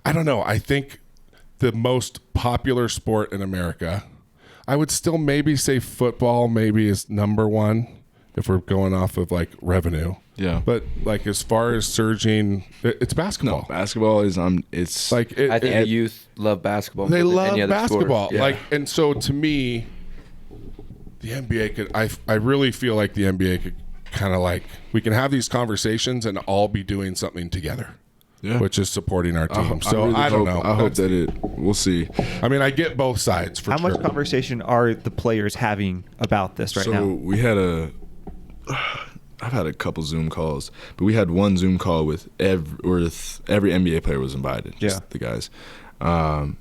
I don't know. I think the most popular sport in America, I would still maybe say football maybe is number one if we're going off of like revenue. Yeah. But like as far as surging, it's basketball. No, basketball is it's Like I think the youth love basketball. they more than any love other sport. basketball. Yeah. Like, and so to me, the NBA could. I really feel like the NBA could kind of like, we can have these conversations and all be doing something together. Yeah. Which is supporting our team. So really I don't hope- know. I hope that we'll see. I mean, I get both sides for How sure. much conversation are the players having about this right So now? we had I've had a couple Zoom calls, but we had one Zoom call with every NBA player was invited. Just the guys, and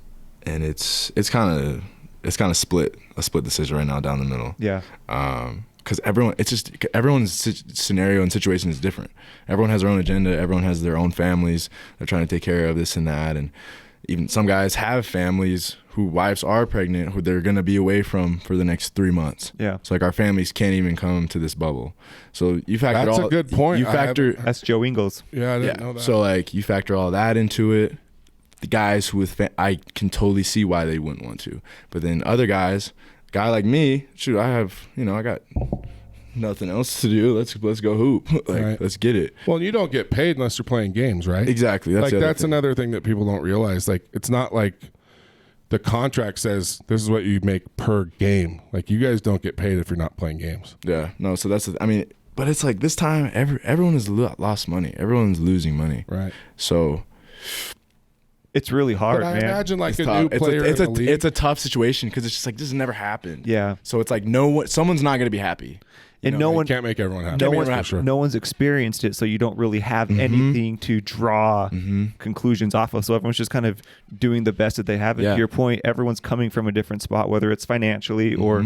it's kind of split a split decision right now down the middle. Yeah. Because everyone's scenario and situation is different. Everyone has their own agenda. Everyone has their own families. They're trying to take care of this and that, and even some guys have families who wives are pregnant, who they're going to be away from for the next 3 months. Yeah. So like our families can't even come to this bubble. So you factor That's all. a good point. You factor. That's Joe Ingles. Yeah, I didn't know that. So like you factor all that into it. The guys who I can totally see why they wouldn't want to, but then other guys, guy like me, shoot, I got nothing else to do. Let's go hoop. Right. Let's get it. Well, you don't get paid unless you're playing games, right? Exactly. That's like the other that's thing. another thing that people don't realize. Like, it's not like the contract says this is what you make per game. Like, you guys don't get paid if you're not playing games. Yeah. No. So but it's like this time everyone has lost money. Everyone's losing money. Right. So It's really hard, But I man. imagine like it's a tough. new player in the league. It's a tough situation because it's just like this has never happened. Yeah. So it's like someone's not going to be happy. And know, no You one can't make everyone happy. no make one, everyone happy. Sure. no one's experienced it, so you don't really have anything to draw conclusions off of. So everyone's just kind of doing the best that they have. And Yeah. to your point, everyone's coming from a different spot, whether it's financially or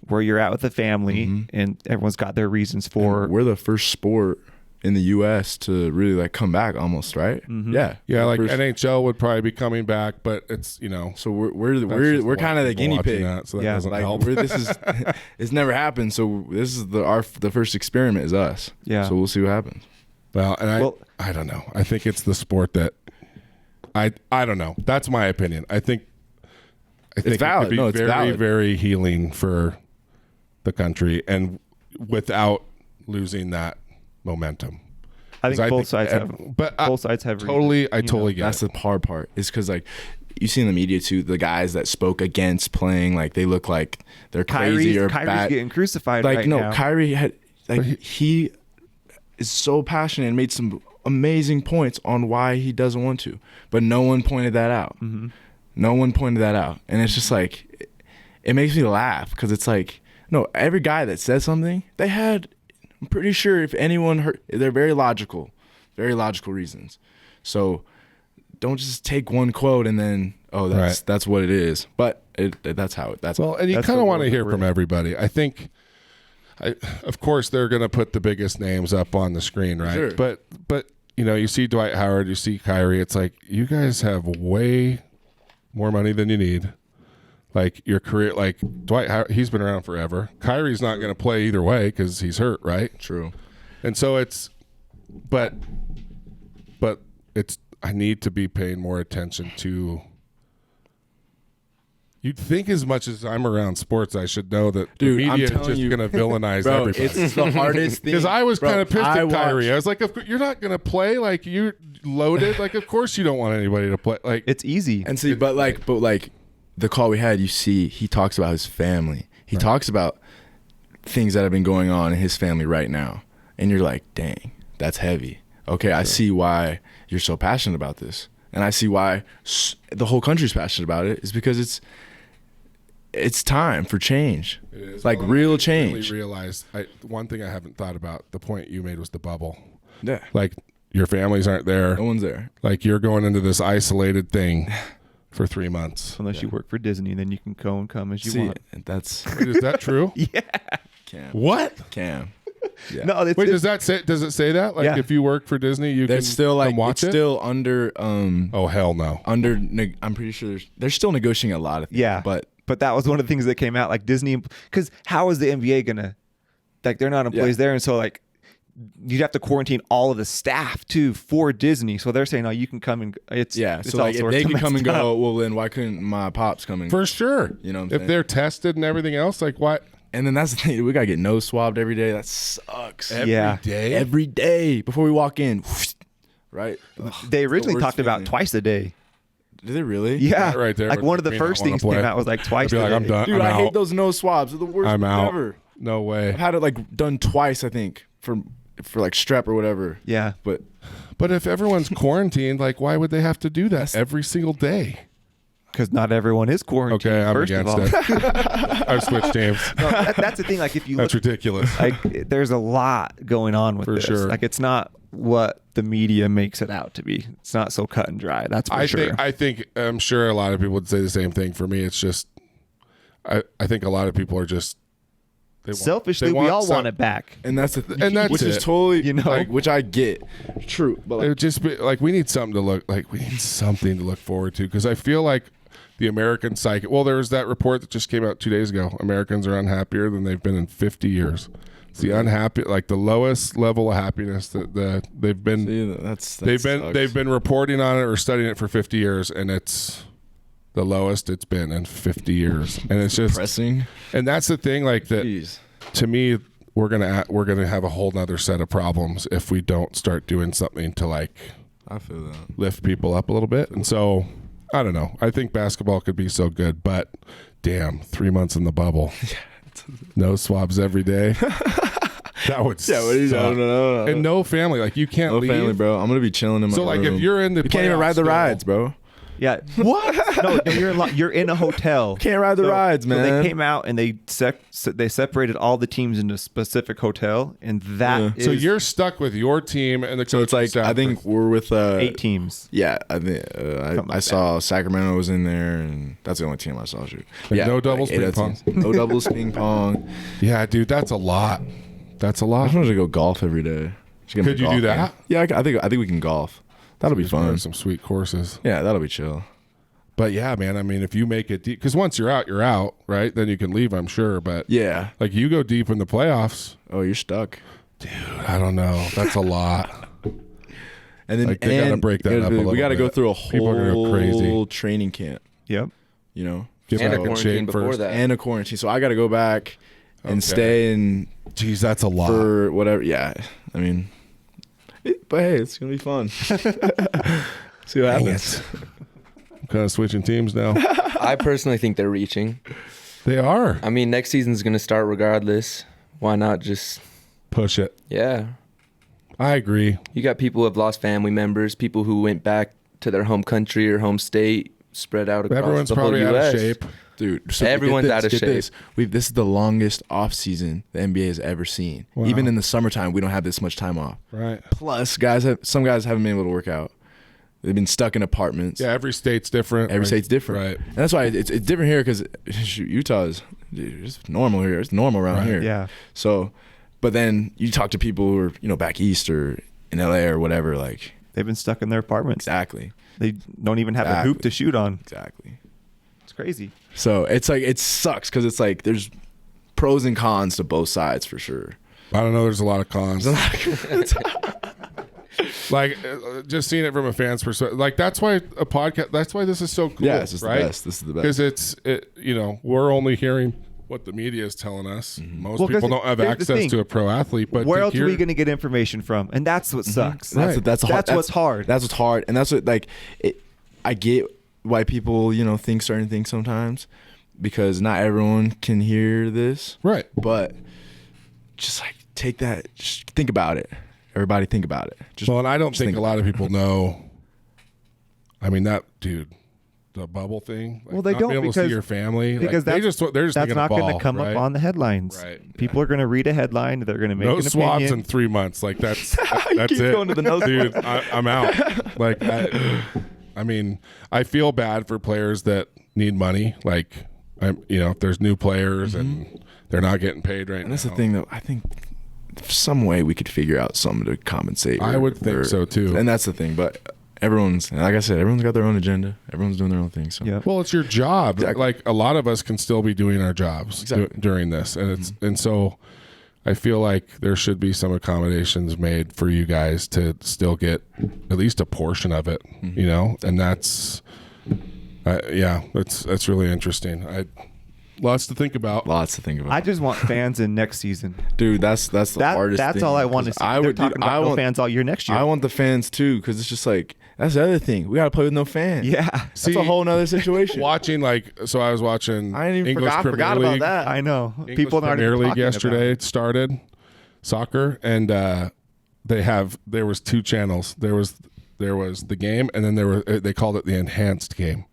where you're at with the family, and everyone's got their reasons for. We're the first sport in the U.S. to really like come back almost, right? Yeah. Yeah, like First- NHL would probably be coming back, but it's, So we're just we're a kind lot of the people guinea watching pig. that, so that Yeah, doesn't Like help. this is it's never happened. So this is the first experiment is us. Yeah. So we'll see what happens. Well, and Well- I don't know. I think it's the sport that I don't know. That's my opinion. I think It's valid. it could be No, it's very, valid. very healing for the country and without losing that momentum. I think 'Cause both sides have. But both sides have totally. I reasons, totally get That's it. the hard part. Is because like you see in the media too, the guys that spoke against playing, like they look like they're crazy or Kyrie's bad. getting crucified Like right no, now. Kyrie had he is so passionate and made some amazing points on why he doesn't want to, but no one pointed that out. No one pointed that out, and it's just like it makes me laugh because it's like no, every guy that says something they had. I'm pretty sure if anyone heard, they're very logical reasons. So don't just take one quote and then that's what it is. But that's how it. That's Well, and you That's kind of the want to world hear we're from in. everybody. I think, of course, they're going to put the biggest names up on the screen, right? Sure. But you see Dwight Howard, you see Kyrie. It's like you guys have way more money than you need. Like your career, like Dwight Howard, he's been around forever. Kyrie's not going to play either way because he's hurt, right? true. And so but it's. I need to be paying more attention to. You'd think as much as I'm around sports, I should know that Dude, the I'm media is telling just you, going to villainize Bro, everybody. it's the hardest thing. Because I was Bro, kind of pissed I at Kyrie. watched- I was like, you're not going to play. Like, loaded. Like, of course you don't want anybody to play. Like, It's easy. And see, but the call we had, you see, he talks about his family. He talks about things that have been going on in his family right now. And you're like, dang, that's heavy. Okay, I see why you're so passionate about this. And I see why the whole country's passionate about it, is because it's time for change. it is. Like, Well, real I change. really realized one thing I haven't thought about. The point you made was the bubble. Yeah. Like, your families aren't there. No one's there. Like, you're going into this isolated thing for 3 months. Unless you work for Disney, then you can go and come as you See, want. that's Wait, is that true? Yeah. Cam. What? Cam. Yeah. No, it's, Wait, it's, does it say that? Like, Yeah. if you work for Disney, you can There's still like come watch it's it? still under Oh, hell no. I'm pretty sure they're still negotiating a lot of things. yeah. But that was one of the things that came out. Like Disney, because how is the NBA gonna? Like they're not employees there, and so like you'd have to quarantine all of the staff too for Disney. So they're saying, "Oh, you can come and it's It's so all like if sorts they of can come and messed go, up. well then why couldn't my pops come and For sure. You know what I'm if saying? they're tested and everything else, like, what? And then that's the thing, we gotta get nose swabbed every day. That sucks. Yeah. day? Every day before we walk in. Right? They originally worst talked about feeling. twice a day. Did they really? Yeah, That right there Like would one of the make me not first wanna things play. came out was like twice I'd be a like, day. I'm done. Dude, I'm I out. hate those nose swabs. They're the worst I'm thing out. ever. No way. I've had it like done twice, I think, for like strep or whatever. Yeah. But But if everyone's quarantined, like, why would they have to do that every single day? Because not everyone is quarantined. Okay, I'm first of against all. it. I've switched teams. No, that's the thing. Like if you That's look, ridiculous. like there's a lot going on with For this. sure. Like it's not what the media makes it out to be. It's not so cut and dry. That's for sure. I think I'm sure a lot of people would say the same thing. For me, it's just I think a lot of people are just Selfishly, we all want it back. and that's the thing. And that's which is it. totally You know? like, which I get. True. But It like, would just be like we need something to look forward to, because I feel like the American psyche. Well, there was that report that just came out 2 days ago. Americans are unhappier than they've been in 50 years. It's the the lowest level of happiness that they've been. see, They've been reporting on it or studying it for 50 years, and it's the lowest it's been in 50 years. And it's just pressing. and that's the thing. Like that, Jeez. to me, we're gonna have a whole nother set of problems if we don't start doing something to like I feel that. lift people up a little bit. And so I don't know. I think basketball could be so good, but damn, 3 months in the bubble, no swabs every day. That would Yeah, what are you suck. no. And no family. Like you can't No leave. family, bro. I'm gonna be chilling in my So like room. if you're in the you can't even playoffs ride the still- rides, bro. Yeah. What? No, you're in a hotel. Can't ride the rides, So man. they came out and they separated all the teams into a specific hotel, and that is So you're stuck with your team and the So it's like staff I think for- we're with 8 teams. Yeah, I think Something I like saw Sacramento was in there, and that's the only team I saw shoot. And Yeah, no doubles eight ping other pong. teams. No doubles ping pong. Yeah, dude, that's a lot. That's a I lot. just wanted to go golf every day. Just get my Could you golf do that? game. Yeah, I think we can golf. That'll be fun. There's some sweet courses. Yeah, that'll be chill. But yeah, man, I mean, if you make it deep, because once you're out, right? Then you can leave, I'm sure. But Yeah. like you go deep in the playoffs, Oh, you're stuck. I don't know. That's a lot. And then Like, they gotta break that up a we little got to go bit. through a People are gonna go crazy. whole training camp. Yep. You know, Get And a back in quarantine shape before first. that. and a quarantine. So I got to go back and Okay. stay in Jeez, that's a lot. for whatever. Yeah, I mean, but hey, it's gonna be fun. See what Dang happens. it. I'm kind of switching teams now. I personally think they're reaching. They are. I mean, next season's going to start regardless. Why not just, Push it. yeah. I agree. You got people who have lost family members, people who went back to their home country or home state, spread out across Everyone's the whole probably out US. of shape. Dude, so Everyone's get out of get shape. This. This is the longest off season the NBA has ever seen. Wow. Even in the summertime, we don't have this much time off. Right. Plus, some guys haven't been able to work out. They've been stuck in apartments. Yeah, every state's different. Every Like, state's different. Right. And that's why it's different here because Utah is it's normal here. It's normal around Right. here. Yeah. So, but then you talk to people who are back east or in LA or whatever. Like They've been stuck in their apartments. exactly, They don't even have a hoop to shoot on. exactly. It's crazy. So it's like it sucks because it's like there's pros and cons to both sides for sure. I don't know. There's a lot of cons. Like just seeing it from a fan's perspective. Like that's why a podcast. That's why this is so cool. Yeah, this is right? the best. This is the best. Because we're only hearing what the media is telling us. Most Well, people 'cause don't have here's the access thing. to a pro athlete. But Where to else are hear- we going to get information from? And that's what sucks. That's Right. that's What's hard. That's what's hard, and that's what I get why people think certain things sometimes, because not everyone can hear this. Right. But just like take that, just think about it. Everybody think about it. Just Well, and I don't just think a lot of people know. I mean, that dude, the bubble thing. Like, Well, they not don't being able to see because- your family. because like, they're that's just that's thinking not of going ball, to come right? up on the headlines. Right. People are going to read a headline. They're going to make No an swabs opinion. in 3 months. Like that's You that's keep it, going to the no dude. I'm out. Like I mean, I feel bad for players that need money. Like if there's new players and they're not getting paid right now. And that's the thing, though. I think some way we could figure out something to compensate. I would think so, too. And that's the thing. But everyone's, like I said, everyone's got their own agenda. Everyone's doing their own thing. So Yeah. Well, it's your job. Exactly. Like a lot of us can still be doing our jobs Exactly. during this, and and so I feel like there should be some accommodations made for you guys to still get at least a portion of it, and that's that's really interesting. Lots to think about. lots to think about. I just want fans in next season. Dude, that's the hardest That's thing. all I want to 'Cause see. I They're would talking about no want fans all year next year. I want the fans too, because it's just like that's the other thing. We got to play with no fans. yeah. That's a whole nother situation. Watching I was watching I didn't even English forgot Premier about League. that. I know. English People aren't Premier even League talking about yesterday it. started soccer, and there was 2 channels. There was the game, and then they called it the enhanced game,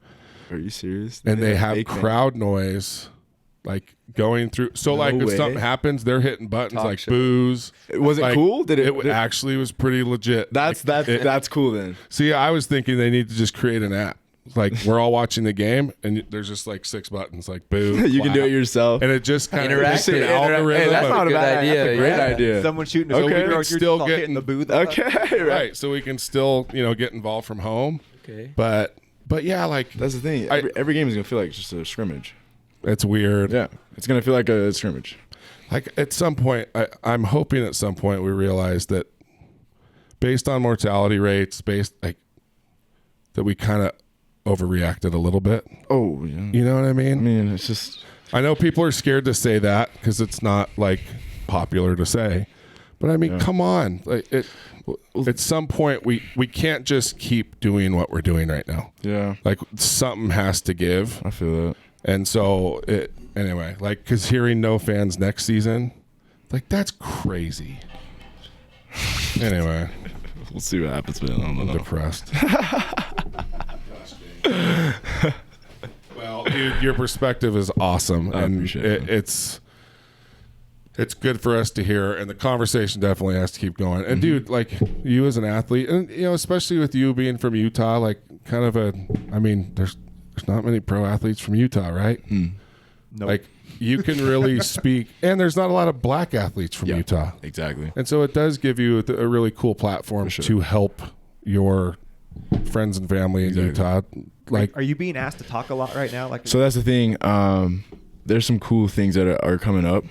Are you serious? and they Yeah, have fake fans. crowd noise like going through. So like if way. something happens, they're hitting buttons Talk like show. boos. Was it Like, cool? Did It actually was pretty legit. That's Like, that's cool then. See, I was thinking they need to just create an app. Like we're all watching the game, and there's just like 6 buttons, like boo. You can do clap. it yourself. and it just kind of Interact. just an Hey, algorithm. Hey, that's of- not a Good bad idea. idea, That's a great yeah. idea. Someone shooting a Okay. video, you're It's just still all getting- hitting the booth. Okay, right, so we can still get involved from home. Okay. But yeah, like That's the thing. I- Every game is gonna feel like just a scrimmage. it's weird. Yeah, it's gonna feel like a scrimmage. Like at some point, I'm hoping at some point we realize that based on mortality rates, that we kind of overreacted a little bit. Oh, yeah. You know what I mean? I mean, it's just I know people are scared to say that because it's not like popular to say, but I mean, come on! Like at some point, we can't just keep doing what we're doing right now. yeah. Like something has to give, I feel that. and so anyway. Like because hearing no fans next season, like that's crazy. Anyway, We'll see what happens, man. I don't I'm know. depressed. Well, dude, your perspective is awesome, I and appreciate it. it's good for us to hear, and the conversation definitely has to keep going. And dude, like you as an athlete, and especially with you being from Utah, like kind of there's not many pro athletes from Utah, right? Nope. Like you can really speak, and there's not a lot of black athletes from Yeah. Utah, Exactly. and so it does give you a really cool platform sure. to help your friends and family in Utah. Like, Are you being asked to talk a lot right now? Like, So that's the thing. There's some cool things that are coming up.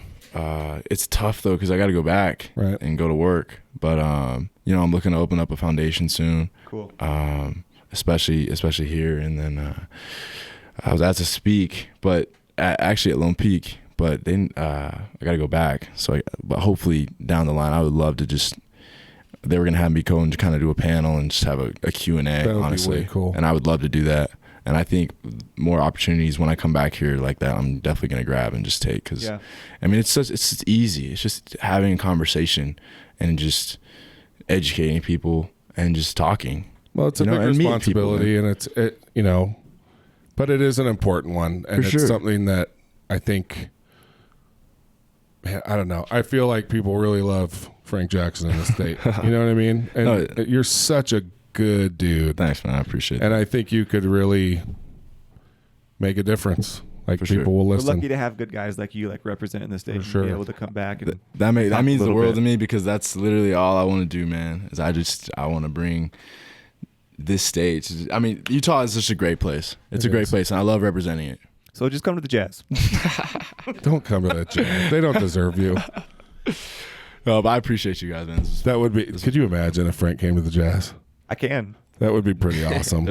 It's tough though because I got to go back Right. and go to work. But I'm looking to open up a foundation soon. cool. Especially here. And then I was asked to speak, but actually at Lone Peak. But then I got to go back. So, but hopefully down the line, I would love to just. They were gonna have me go and kind of do a panel and just have a Q&A. That would be honestly, way cool. And I would love to do that. And I think more opportunities when I come back here like that, I'm definitely gonna grab and just take. Because Yeah. I mean, it's just easy. It's just having a conversation and just educating people and just talking. well, it's a You know, big and meeting responsibility, and but it is an important one, and For it's sure. something that I think. Man, I don't know. I feel like people really love Frank Jackson in the state. You know what I mean? And No, you're such a good dude, Thanks, man. I appreciate it. and I think you could really make a difference. Like For people sure. will We're listen. lucky to have good guys like you, like representing the state, and sure. be able to come back and That talk means a the little world bit. to me because that's literally all I want to do, man. Is I want to bring this state. I mean, Utah is such a great place. It's a great place, and I love representing it. So just come to the Jazz. Don't come to that jam. They don't deserve you. No, but I appreciate you guys, man. That would be. Could you imagine if Frank came to the Jazz? I can. That would be pretty awesome.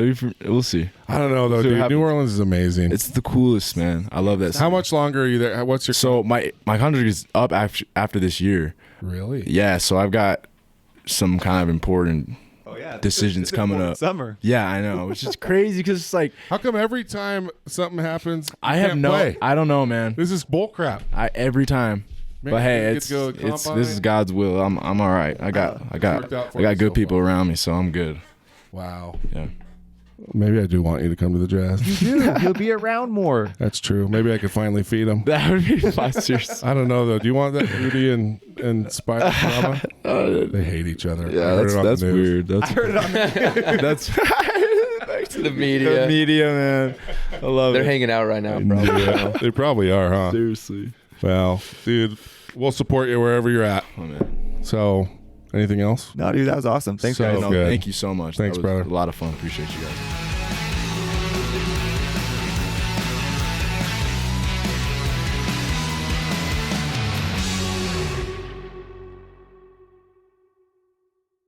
We'll see. I don't know though, dude. New Orleans is amazing. It's the coolest, man. I love that. How much longer are you there? What's your So my contract is up after this year. Really? Yeah. So I've got some kind of important decisions coming up. Summer. Yeah, I know. Which is crazy because it's like, how come every time something happens, I don't know, man. This is bull crap. Every time. Man, but hey, you get to go to this combine. is God's will. I'm all right. I got worked out for you good so people far. around me, so I'm good. Wow. Yeah. Maybe I do want you to come to the Jazz. He'll be around more. That's true. Maybe I could finally feed him. That would be fun. Seriously. I don't know though. Do you want that Rudy and Spider drama? They hate each other. I Yeah, heard it on the that's news. weird. I heard it on the That's Back to the media. the media, man. I love They're it. hanging out right now, bro. Yeah, they probably are, huh? Seriously. Well, dude, we'll support you wherever you're at. Oh, man. So, anything else? No, dude, that was awesome. Thanks, So guys. No, good. thank you so much. Thanks, that was brother. A lot of fun. Appreciate you guys.